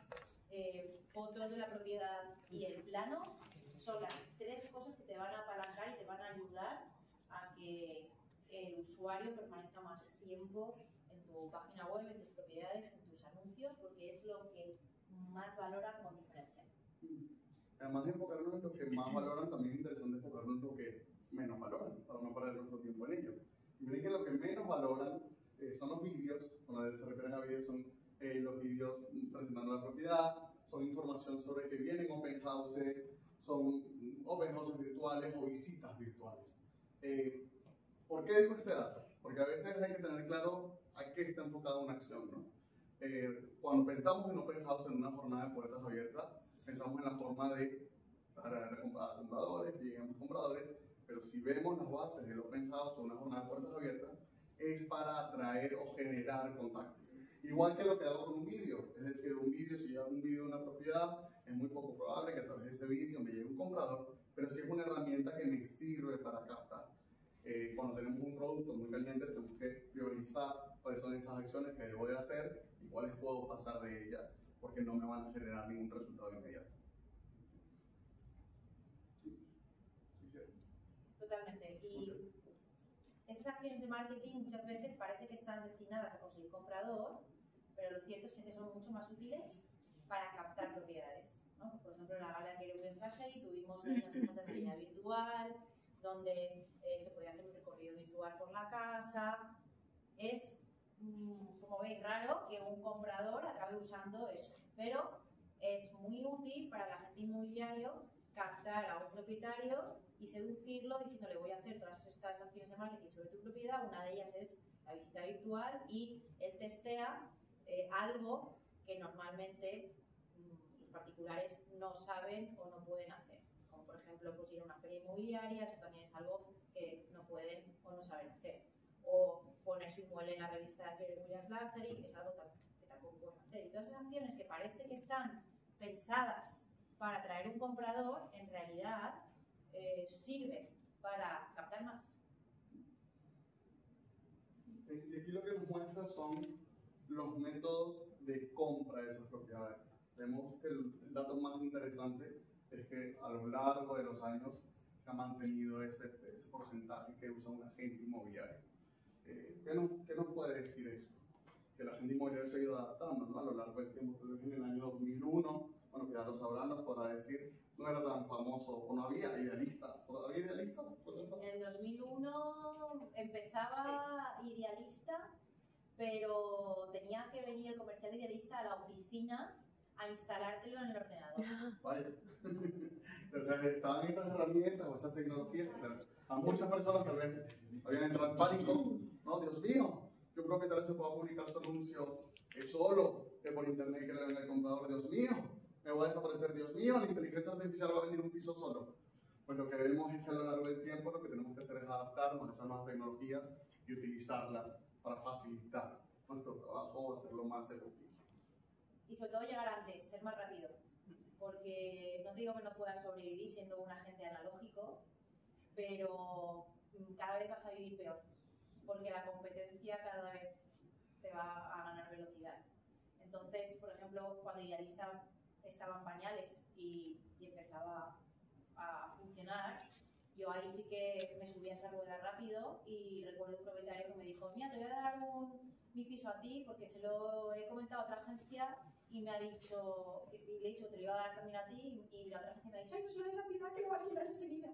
fotos de la propiedad y el plano, son las tres cosas que te van a apalancar y te van a ayudar a que el usuario permanezca más tiempo en tu página web, en tus propiedades, en tus anuncios, porque es lo que más valoran con diferencia. Además de enfocarnos en lo que más valoran, también es interesante enfocarnos en lo que menos valoran, para no perder nuestro tiempo en ello. Y miren que lo que menos valoran son los vídeos, cuando se refieren a vídeos son los vídeos presentando la propiedad, son información sobre que vienen open houses, son open houses virtuales o visitas virtuales. ¿Por qué digo este dato? Porque a veces hay que tener claro a qué está enfocada una acción, ¿no? Cuando pensamos en open house en una jornada de puertas abiertas, pensamos en la forma de atraer a compradores, que lleguen más compradores, pero si vemos las bases del open house o una jornada de puertas abiertas, es para atraer o generar contactos. Igual que lo que hago con un vídeo, es decir, un vídeo, si yo hago un vídeo de una propiedad, es muy poco probable que a través de ese vídeo me llegue un comprador, pero sí es una herramienta que me sirve para captar. Cuando tenemos un producto muy caliente, tenemos que priorizar cuáles son esas acciones que debo de hacer y cuáles puedo pasar de ellas, porque no me van a generar ningún resultado inmediato. Totalmente. Y esas acciones de marketing muchas veces parece que están destinadas a conseguir comprador, pero lo cierto es que son mucho más útiles para captar propiedades, ¿no? Pues, por ejemplo, en la gala que Urban Luxury tuvimos unas semanas de realidad virtual, donde se podía hacer un recorrido virtual por la casa. Es, como veis, raro que un comprador acabe usando eso, pero es muy útil para el agente inmobiliario captar a un propietario y seducirlo diciéndole voy a hacer todas estas acciones de marketing sobre tu propiedad. Una de ellas es la visita virtual y él testea algo que normalmente los particulares no saben o no pueden hacer. Como por ejemplo pues ir a una feria inmobiliaria, eso también es algo que no pueden o no saben hacer. O poner su inmueble en la revista de Keller Williams Luxury es algo que tampoco pueden hacer. Y todas esas acciones que parece que están pensadas para atraer un comprador, en realidad sirven para captar más. Y aquí lo que nos muestra son los métodos de compra de esas propiedades. Vemos que el dato más interesante es que a lo largo de los años se ha mantenido ese porcentaje que usa un agente inmobiliario. ¿Qué nos puede decir esto? Que el agente inmobiliario se ha ido adaptando, ¿no? A lo largo del tiempo. En el año 2001, bueno, que ya lo sabrán, nos podrá decir, no era tan famoso o no había Idealista. ¿Todavía Idealista? En el 2001 empezaba Idealista, pero tenía que venir el comercial de Idealista a la oficina a instalártelo en el ordenador. Vaya. O sea, estaban esas herramientas o esas tecnologías. O sea, a muchas personas tal vez habían entrado en pánico. No, Dios mío, yo creo que tal vez se pueda publicar su anuncio solo, que por internet que le venga el comprador. Dios mío, me voy a desaparecer. Dios mío, la inteligencia artificial va a venir un piso solo. Pues lo que vemos es que a lo largo del tiempo lo que tenemos que hacer es adaptarnos a esas nuevas tecnologías y utilizarlas para facilitar nuestro trabajo o hacerlo más efectivo. Y sobre todo llegar antes, ser más rápido, porque no te digo que no puedas sobrevivir siendo un agente analógico, pero cada vez vas a vivir peor, porque la competencia cada vez te va a ganar velocidad. Entonces, por ejemplo, cuando Idealista estaba en pañales y empezaba a funcionar, yo ahí sí que me subí a esa rueda rápido y recuerdo un propietario que me dijo, mira, te voy a dar mi piso a ti porque se lo he comentado a otra agencia y me ha dicho, y le he dicho, te lo iba a dar también a ti y la otra agencia me ha dicho, ay, pues lo des a Pilar que lo va a alquilar enseguida.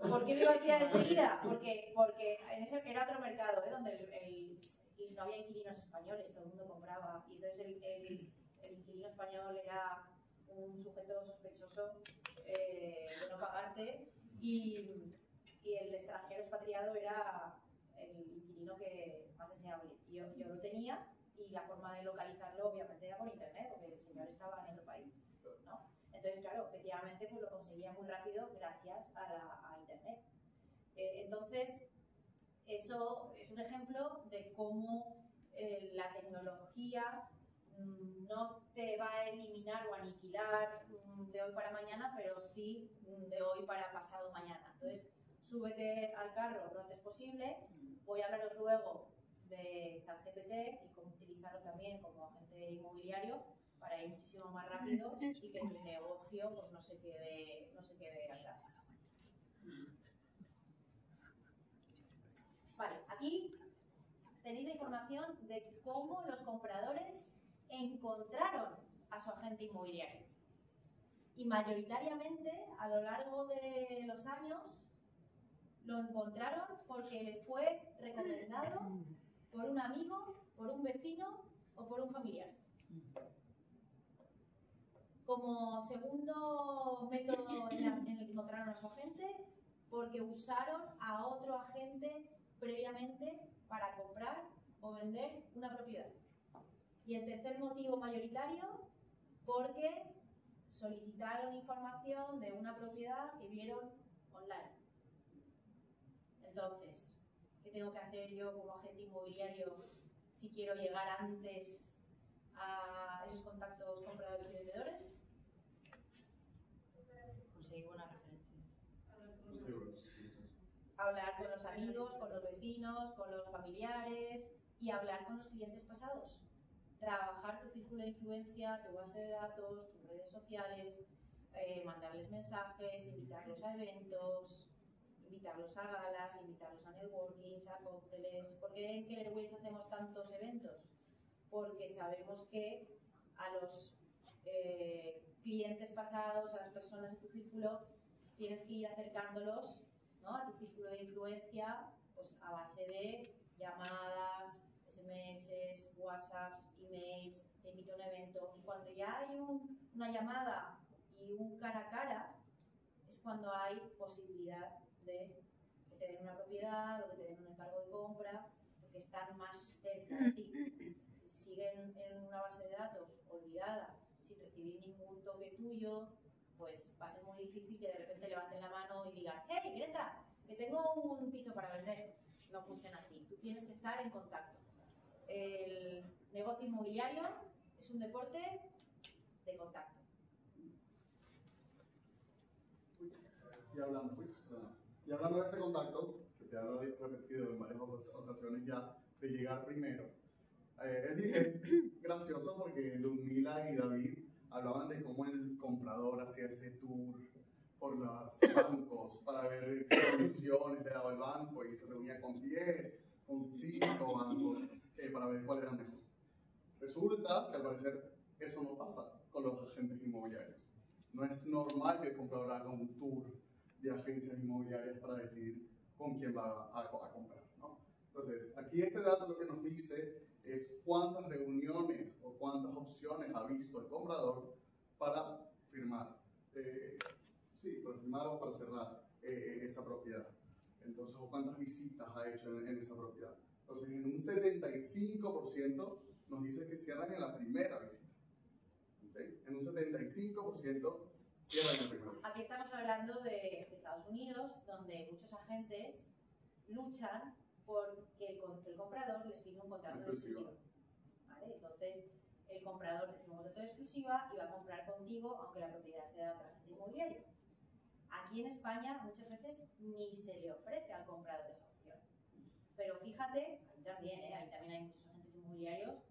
¿Por qué me iba a alquilar enseguida? Porque en ese era otro mercado, donde no había inquilinos españoles, todo el mundo compraba. Y entonces el inquilino español era un sujeto sospechoso de no pagarte y el extranjero expatriado era el inquilino que más deseable. Yo lo tenía y la forma de localizarlo obviamente era por internet, porque el señor estaba en otro país, ¿no? Entonces, claro, efectivamente pues lo conseguía muy rápido gracias a internet. Entonces, eso es un ejemplo de cómo la tecnología no te va a eliminar o aniquilar de hoy para mañana, pero sí de hoy para pasado mañana. Entonces, súbete al carro lo antes posible. Voy a hablaros luego de ChatGPT y cómo utilizarlo también como agente inmobiliario para ir muchísimo más rápido y que tu negocio pues, no se quede atrás. Vale, aquí tenéis la información de cómo los compradores encontraron a su agente inmobiliario. Y mayoritariamente, a lo largo de los años, lo encontraron porque le fue recomendado por un amigo, por un vecino o por un familiar. Como segundo método en el que encontraron a su agente, porque usaron a otro agente previamente para comprar o vender una propiedad. Y el tercer motivo mayoritario, porque solicitaron información de una propiedad que vieron online. Entonces, ¿qué tengo que hacer yo como agente inmobiliario si quiero llegar antes a esos contactos compradores y vendedores? Conseguir buenas referencias. Hablar con los amigos, con los vecinos, con los familiares y hablar con los clientes pasados. Trabajar tu círculo de influencia, tu base de datos, tus redes sociales, mandarles mensajes, invitarlos a eventos, invitarlos a galas, invitarlos a networkings, a cócteles. ¿Por qué en Keller Williams hacemos tantos eventos? Porque sabemos que a los clientes pasados, a las personas de tu círculo, tienes que ir acercándolos, ¿no?, a tu círculo de influencia, pues a base de llamadas, SMS, WhatsApps, emails, te invito a un evento. Y cuando ya hay una llamada y un cara a cara, es cuando hay posibilidad de que te den una propiedad o que te den un encargo de compra, porque están más cerca de ti. Si siguen en una base de datos olvidada, sin recibir ningún toque tuyo, pues va a ser muy difícil que de repente levanten la mano y digan: ¡Hey, Greta, que tengo un piso para vender! No funciona así. Tú tienes que estar en contacto. El negocio inmobiliario es un deporte de contacto. Y hablando de ese contacto, que te hablo repetido en varias ocasiones ya, de llegar primero, es gracioso porque Ludmila y David hablaban de cómo el comprador hacía ese tour por los bancos para ver qué condiciones le daba el banco y se reunía con 10, con 5 bancos para ver cuál era mejor. Resulta que al parecer eso no pasa con los agentes inmobiliarios. No es normal que el comprador haga un tour de agencias inmobiliarias para decidir con quién va a comprar, ¿no? Entonces, aquí este dato lo que nos dice es cuántas reuniones o cuántas opciones ha visto el comprador para firmar. Para firmar o para cerrar esa propiedad. Entonces, o cuántas visitas ha hecho en esa propiedad. Entonces, en un 75% nos dice que cierran en la primera visita. ¿Okay? En un 75% cierran en la primera visita. Aquí estamos hablando de Estados Unidos, donde muchos agentes luchan por que el comprador les firme un contrato de exclusiva. ¿Vale? Entonces, el comprador le firma un contrato de exclusiva y va a comprar contigo, aunque la propiedad sea de otro agente inmobiliario. Aquí en España muchas veces ni se le ofrece al comprador esa opción. Pero fíjate, ahí también hay muchos agentes inmobiliarios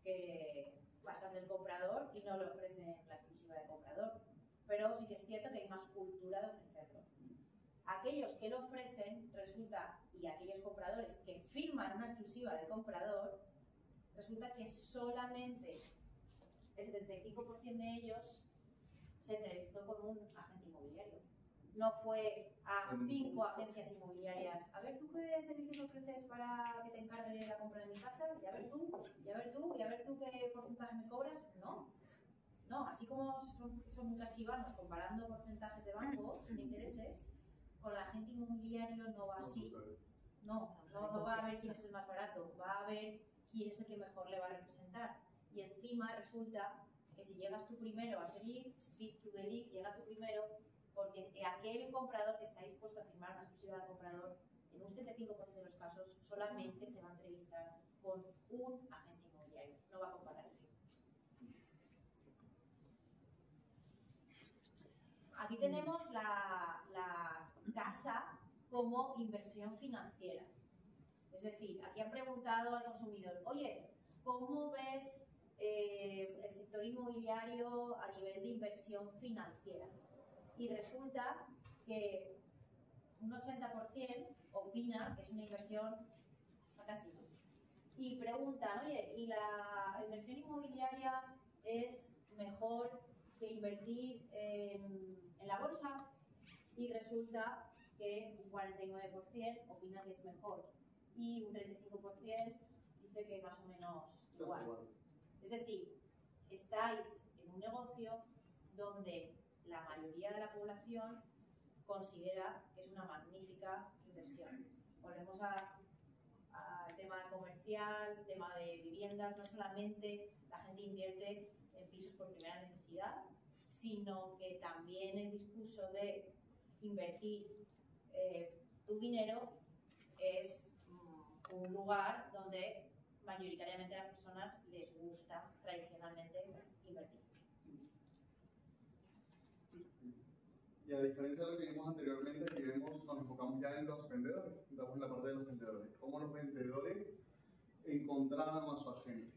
que pasan del comprador y no le ofrecen la exclusiva de comprador. Pero sí que es cierto que hay más cultura de ofrecerlo. Aquellos que lo ofrecen, resulta, y aquellos compradores que firman una exclusiva de comprador, resulta que solamente el 75% de ellos se entrevistó con un agente inmobiliario. No fue a 5 agencias inmobiliarias: a ver tú qué servicios ofreces para que te encargue la compra de mi casa, y a ver tú, y a ver tú, y a ver tú qué porcentaje me cobras. No, así como son muy casquivanos comparando porcentajes de bancos, de intereses, con el agente inmobiliario no va así. No va a ver quién es el más barato, va a ver quién es el que mejor le va a representar. Y encima resulta que si llegas tú primero a ese lead, speed to the lead, llega tú primero, porque aquel comprador que está dispuesto a firmar una exclusiva de comprador, en un 75% de los casos, solamente se va a entrevistar con un agente inmobiliario, no va a comparar el tiempo. Aquí tenemos la casa como inversión financiera. Es decir, aquí han preguntado al consumidor: oye, ¿cómo ves el sector inmobiliario a nivel de inversión financiera? Y resulta que un 80% opina que es una inversión fantástica. Y preguntan: oye, ¿y la inversión inmobiliaria es mejor que invertir en la bolsa? Y resulta que un 49% opina que es mejor y un 35% dice que más o menos igual. Es decir, estáis en un negocio donde la mayoría de la población considera que es una magnífica inversión. Volvemos al tema comercial, tema de viviendas. No solamente la gente invierte en pisos por primera necesidad, sino que también el discurso de invertir tu dinero es un lugar donde mayoritariamente a las personas les gusta tradicionalmente invertir. Y a diferencia de lo que vimos anteriormente, aquí nos enfocamos ya en los vendedores. Estamos en la parte de los vendedores. Cómo los vendedores encontraron a su agente.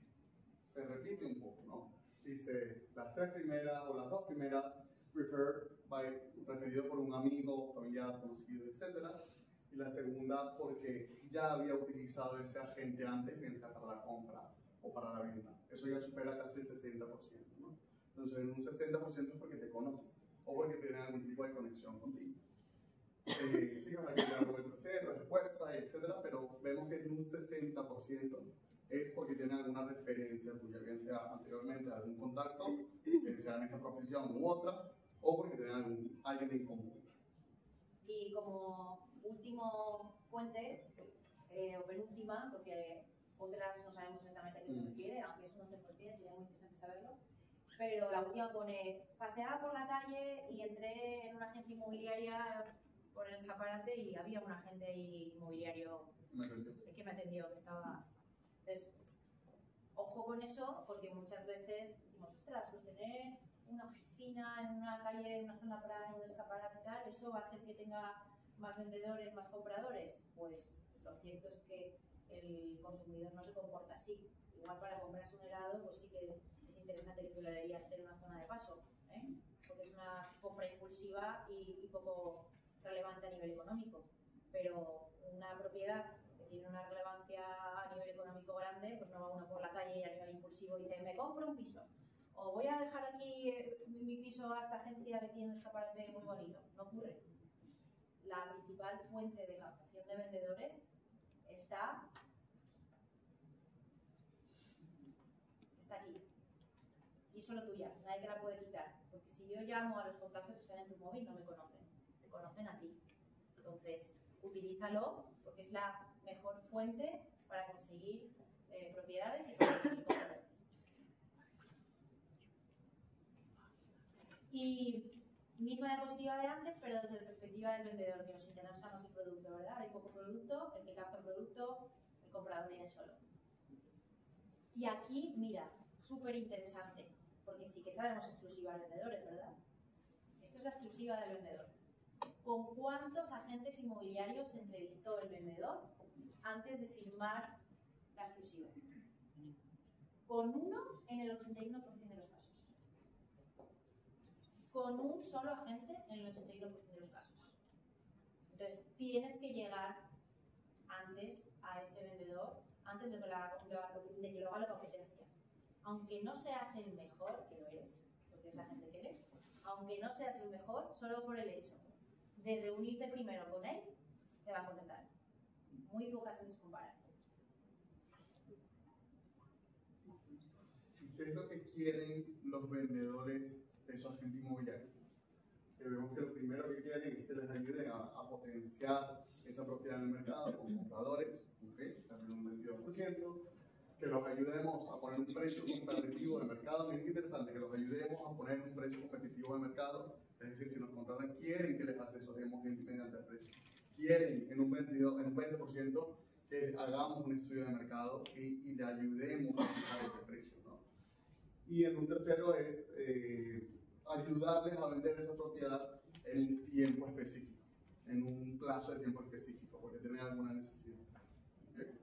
Se repite un poco, ¿no? Dice las 3 primeras o las 2 primeras, referido por un amigo, familiar, conocido, etc. Y la segunda porque ya había utilizado ese agente antes, bien sea para la compra o para la venta. Eso ya supera casi el 60%, ¿no? Entonces, en un 60% es porque te conocen o porque tienen algún tipo de conexión contigo. Sí, van a crear algo del proceso, el website, etcétera, pero vemos que en un 60% es porque tienen alguna referencia tuya, bien sea anteriormente algún contacto, bien sea en esta profesión u otra, o porque tienen alguien en común. Y como último fuente, o penúltima, porque otras no sabemos exactamente a qué se refiere, aunque es un 11%, sería muy interesante saberlo, pero la última pone, paseaba por la calle y entré en una agencia inmobiliaria por el escaparate y había un agente inmobiliario que me atendió, que estaba... Entonces, ojo con eso, porque muchas veces decimos, ostras, pues tener una oficina en una calle, en una zona para un escaparate y tal, ¿eso va a hacer que tenga más vendedores, más compradores? Pues lo cierto es que el consumidor no se comporta así. Igual para comprarse un helado, pues sí que es interesante que tú le deberías tener una zona de paso, porque es una compra impulsiva y poco relevante a nivel económico. Pero una propiedad que tiene una relevancia a nivel económico grande, pues no va uno por la calle y a nivel impulsivo dice, me compro un piso. O voy a dejar aquí mi piso a esta agencia que tiene un escaparate muy bonito. No ocurre. La principal fuente de captación de vendedores está aquí. Y solo tuya. Nadie te la puede quitar. Porque si yo llamo a los contactos que están en tu móvil, no me conocen. Te conocen a ti. Entonces, utilízalo porque es la mejor fuente para conseguir propiedades y para conseguir compradores. Y misma diapositiva de antes, pero desde la perspectiva del vendedor, que nos interesamos el producto, ¿verdad? Hay poco producto, el que capta el producto, el comprador viene solo. Y aquí, mira, súper interesante, porque sí que sabemos exclusiva de vendedores, ¿verdad? Esto es la exclusiva del vendedor. ¿Con cuántos agentes inmobiliarios se entrevistó el vendedor antes de firmar la exclusiva? Con uno en el 81% de los casos. Con un solo agente en el 81% de los casos. Entonces, tienes que llegar antes a ese vendedor, antes de que lo haga la competencia. Aunque no seas el mejor, que lo eres, porque esa gente que eres, aunque no seas el mejor, solo por el hecho de reunirte primero con él, te va a contratar. Muy pocas veces comparar. ¿Qué es lo que quieren los vendedores de su agente inmobiliario? Que vemos que lo primero que quieren es que les ayuden a potenciar esa propiedad en el mercado con compradores, también un 22%, que los ayudemos a poner un precio competitivo de mercado. Miren qué interesante, que los ayudemos a poner un precio competitivo de mercado. Es decir, si nos contratan, quieren que les asesoremos mediante el precio. Quieren en un 20% que hagamos un estudio de mercado y le ayudemos a fijar ese precio, ¿no? Y en un tercero es ayudarles a vender esa propiedad en un tiempo específico, en un plazo de tiempo específico, porque tienen alguna necesidad. ¿Okay?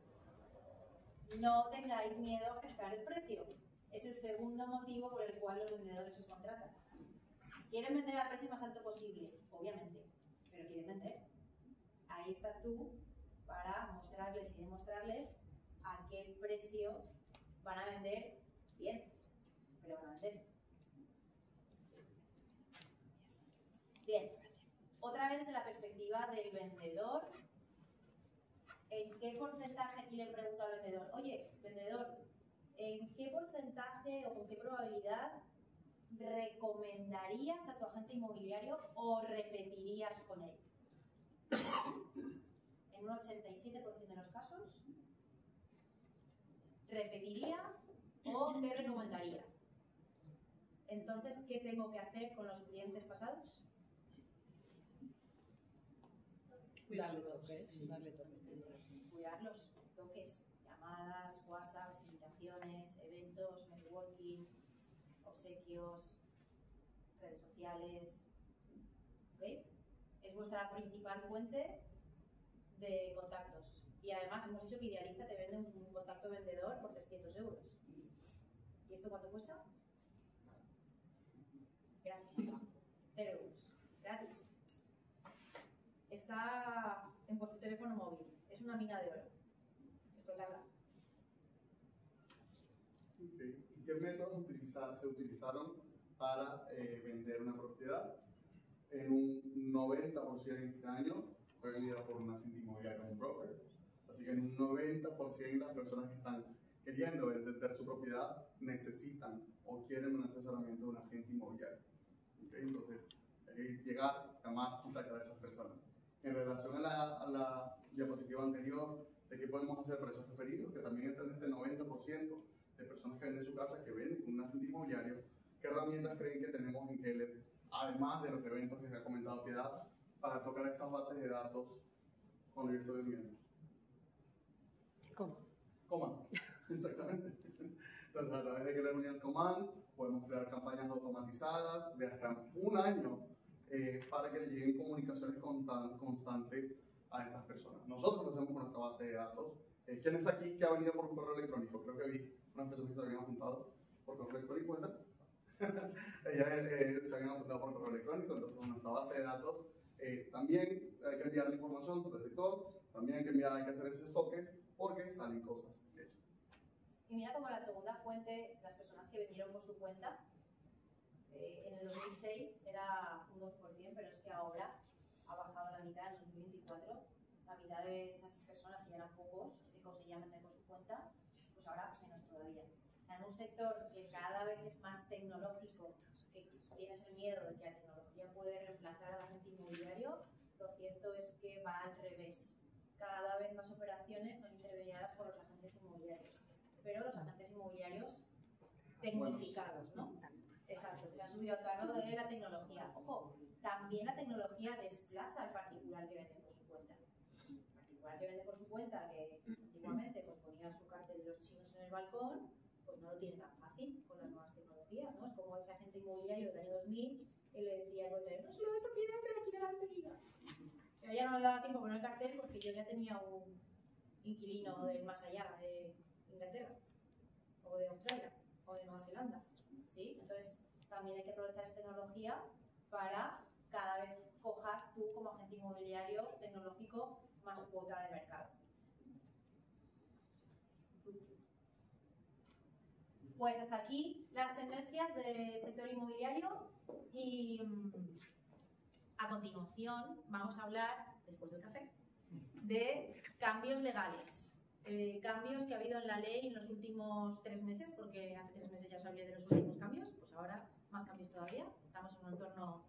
No tengáis miedo a ajustar el precio. Es el segundo motivo por el cual los vendedores os contratan. Quieren vender al precio más alto posible, obviamente, pero quieren vender. Ahí estás tú para mostrarles y demostrarles a qué precio van a vender bien, pero van a vender. Bien, otra vez desde la perspectiva del vendedor, ¿en qué porcentaje, aquí le pregunto al vendedor, oye, vendedor, ¿en qué porcentaje o con qué probabilidad recomendarías a tu agente inmobiliario o repetirías con él? En un 87% de los casos, repetiría o te recomendaría. Entonces, ¿qué tengo que hacer con los clientes pasados? Darle toques, Cuidar los toques, llamadas, WhatsApp, invitaciones, eventos, networking, obsequios, redes sociales. ¿Ok? Es vuestra principal fuente de contactos. Y además hemos dicho que Idealista te vende un contacto vendedor por 300 euros. ¿Y esto cuánto cuesta? Gratis. 0 euros. Gratis. Está en vuestro teléfono móvil. Es una mina de oro. Explotarla. Okay. ¿Y qué métodos se utilizaron para vender una propiedad. En un 90% este año fue vendida por un agente inmobiliario, un broker. Así que en un 90% las personas que están queriendo vender su propiedad necesitan o quieren un asesoramiento de un agente inmobiliario. ¿Okay? Entonces, hay que llegar, llamar, contactar a esas personas. En relación a la diapositiva anterior, de qué podemos hacer para esos referidos, que también está en este 90% de personas que venden su casa, que venden con un agente inmobiliario, ¿qué herramientas creen que tenemos en Keller, además de los eventos que se ha comentado Piedad, para tocar estas bases de datos cuando yo estoy durmiendo? ¿Cómo? Command, exactamente. Entonces, a través de Keller Unions Command, podemos crear campañas automatizadas de hasta un año para que le lleguen comunicaciones constantes a estas personas. Nosotros lo hacemos con nuestra base de datos. ¿Quién está aquí que ha venido por un correo electrónico? Creo que vi unas personas que se habían apuntado por correo electrónico, ¿puede ser? Ellas se habían apuntado por correo electrónico, entonces en nuestra base de datos también hay que enviar la información sobre el sector, también hay que hacer esos toques porque salen cosas de ello. Y mira como la segunda fuente, las personas que vendieron por su cuenta, en el 2006 era un 12%, pero es que ahora ha bajado a la mitad en 2024. La mitad de esas personas, que eran pocos, que conseguían vender por su cuenta, pues ahora menos todavía. En un sector que cada vez es más tecnológico, que tienes el miedo de que la tecnología puede reemplazar al agente inmobiliario, lo cierto es que va al revés. Cada vez más operaciones son intermediadas por los agentes inmobiliarios, pero los agentes inmobiliarios tecnificados, ¿no? Exacto, se han subido al carro de la tecnología. Ojo, también la tecnología desplaza al particular que vende por su cuenta. El particular que vende por su cuenta, que antiguamente pues, ponía su cartel de los chinos en el balcón, pues no lo tiene tan fácil con las nuevas tecnologías, ¿no? Es como ese agente inmobiliario del año 2000 que le decía al notario, no se lo vas a Piedad que la alquilará enseguida. Pero ya no le daba tiempo a poner el cartel porque yo ya tenía un inquilino del más allá de Inglaterra, o de Australia, o de Nueva Zelanda. ¿Sí? Entonces, también hay que aprovechar esa tecnología para cada vez cojas tú como agente inmobiliario tecnológico más cuota de mercado. Pues hasta aquí las tendencias del sector inmobiliario y a continuación vamos a hablar, después del café, de cambios legales. Cambios que ha habido en la ley en los últimos 3 meses, porque hace 3 meses ya se habló de los últimos cambios, pues ahora más cambios todavía. Estamos en un entorno